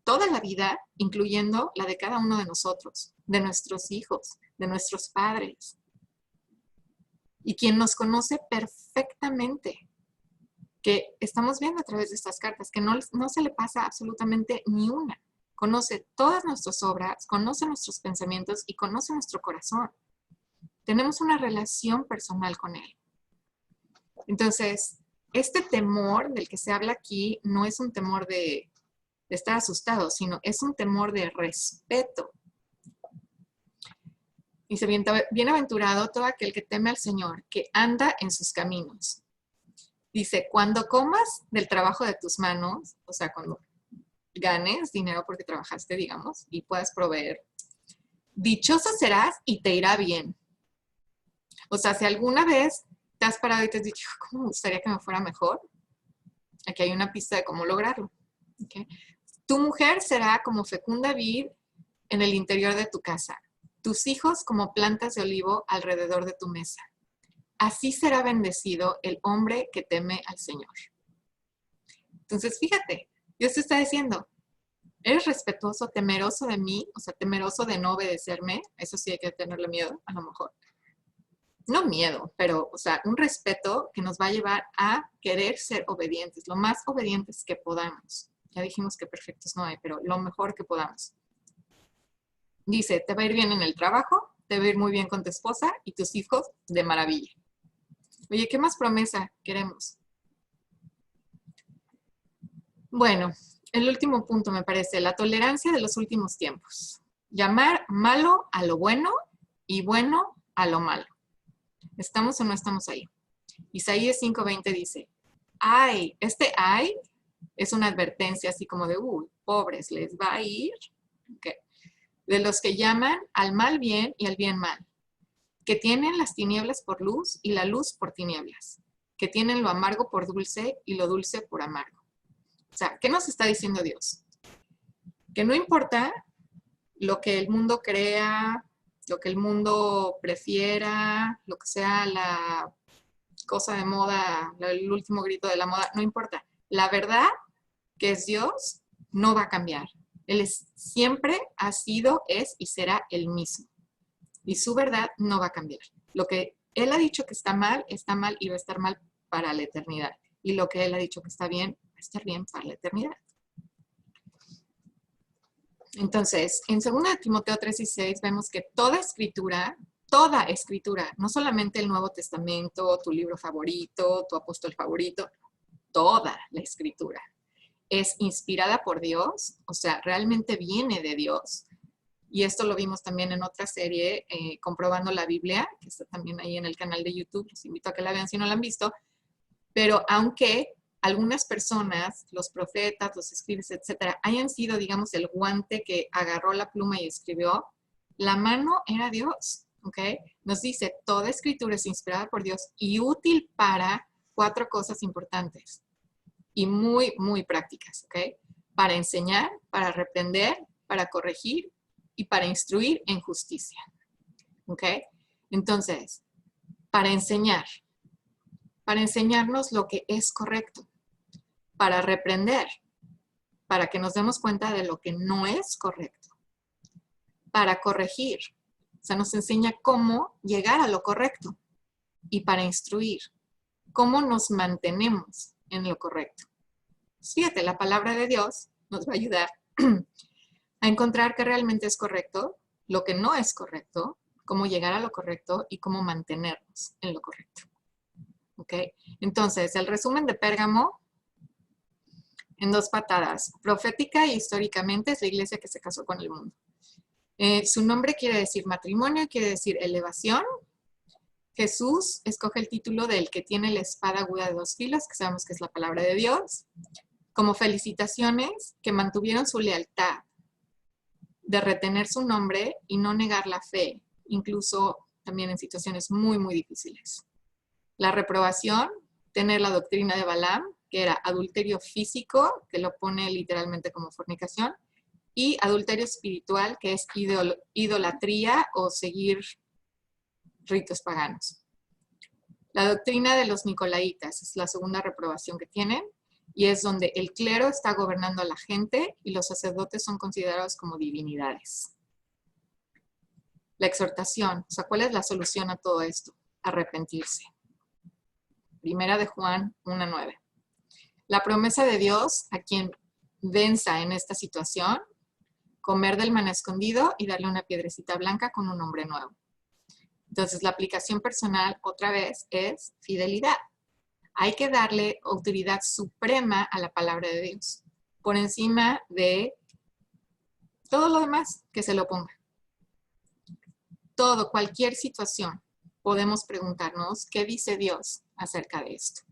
toda la vida, incluyendo la de cada uno de nosotros, de nuestros hijos, de nuestros padres. Y quien nos conoce perfectamente, que estamos viendo a través de estas cartas, que no se le pasa absolutamente ni una. Conoce todas nuestras obras, conoce nuestros pensamientos y conoce nuestro corazón. Tenemos una relación personal con Él. Entonces, este temor del que se habla aquí no es un temor de estar asustado, sino es un temor de respeto. Dice, bienaventurado todo aquel que teme al Señor, que anda en sus caminos. Dice, cuando comas del trabajo de tus manos, o sea, cuando ganes dinero porque trabajaste, digamos, y puedas proveer, dichoso serás y te irá bien. O sea, si alguna vez te has parado y te has dicho, ¿cómo me gustaría que me fuera mejor? Aquí hay una pista de cómo lograrlo. ¿Okay? Tu mujer será como fecunda vid en el interior de tu casa, tus hijos como plantas de olivo alrededor de tu mesa. Así será bendecido el hombre que teme al Señor. Entonces, fíjate, Dios te está diciendo, ¿eres respetuoso, temeroso de mí? O sea, temeroso de no obedecerme. Eso sí hay que tenerle miedo, a lo mejor. No miedo, pero, o sea, un respeto que nos va a llevar a querer ser obedientes, lo más obedientes que podamos. Ya dijimos que perfectos no hay, pero lo mejor que podamos. Dice, te va a ir bien en el trabajo, te va a ir muy bien con tu esposa y tus hijos de maravilla. Oye, ¿qué más promesa queremos? Bueno, el último punto me parece, la tolerancia de los últimos tiempos. Llamar malo a lo bueno y bueno a lo malo. ¿Estamos o no estamos ahí? Isaías 5:20 dice, ay, este ay es una advertencia así como de, pobres, les va a ir. Okay. De los que llaman al mal bien y al bien mal, que tienen las tinieblas por luz y la luz por tinieblas, que tienen lo amargo por dulce y lo dulce por amargo. O sea, ¿qué nos está diciendo Dios? Que no importa lo que el mundo crea, lo que el mundo prefiera, lo que sea la cosa de moda, el último grito de la moda, no importa. La verdad, que es Dios, no va a cambiar. Él siempre ha sido, es y será el mismo. Y su verdad no va a cambiar. Lo que Él ha dicho que está mal y va a estar mal para la eternidad. Y lo que Él ha dicho que está bien, va a estar bien para la eternidad. Entonces, en 2 Timoteo 3:16 vemos que toda escritura, no solamente el Nuevo Testamento, tu libro favorito, tu apóstol favorito, toda la escritura es inspirada por Dios, o sea, realmente viene de Dios. Y esto lo vimos también en otra serie, Comprobando la Biblia, que está también ahí en el canal de YouTube. Los invito a que la vean si no la han visto. Pero aunque algunas personas, los profetas, los escribas, etcétera, hayan sido, digamos, el guante que agarró la pluma y escribió, la mano era Dios, ¿ok? Nos dice, toda escritura es inspirada por Dios y útil para 4 cosas importantes y muy, muy prácticas, ¿ok? Para enseñar, para reprender, para corregir y para instruir en justicia, ¿ok? Entonces, para enseñarnos lo que es correcto, para reprender, para que nos demos cuenta de lo que no es correcto, para corregir, o sea, nos enseña cómo llegar a lo correcto, y para instruir. ¿Cómo nos mantenemos en lo correcto? Pues fíjate, la palabra de Dios nos va a ayudar a encontrar qué realmente es correcto, lo que no es correcto, cómo llegar a lo correcto y cómo mantenernos en lo correcto. ¿Ok? Entonces, el resumen de Pérgamo, en 2 patadas. Profética y históricamente es la iglesia que se casó con el mundo. Su nombre quiere decir matrimonio, quiere decir elevación. Jesús escoge el título del que tiene la espada aguda de 2 filos, que sabemos que es la palabra de Dios, como felicitaciones que mantuvieron su lealtad de retener su nombre y no negar la fe, incluso también en situaciones muy, muy difíciles. La reprobación, tener la doctrina de Balaam, que era adulterio físico, que lo pone literalmente como fornicación, y adulterio espiritual, que es idolatría o seguir ritos paganos. La doctrina de los nicolaitas es la segunda reprobación que tienen, y es donde el clero está gobernando a la gente y los sacerdotes son considerados como divinidades. La exhortación, o sea, ¿cuál es la solución a todo esto? Arrepentirse. Primera de Juan 1:9. La promesa de Dios a quien venza en esta situación, comer del maná escondido y darle una piedrecita blanca con un nombre nuevo. Entonces, la aplicación personal, otra vez, es fidelidad. Hay que darle autoridad suprema a la palabra de Dios, por encima de todo lo demás que se lo ponga. Todo, cualquier situación, podemos preguntarnos qué dice Dios acerca de esto.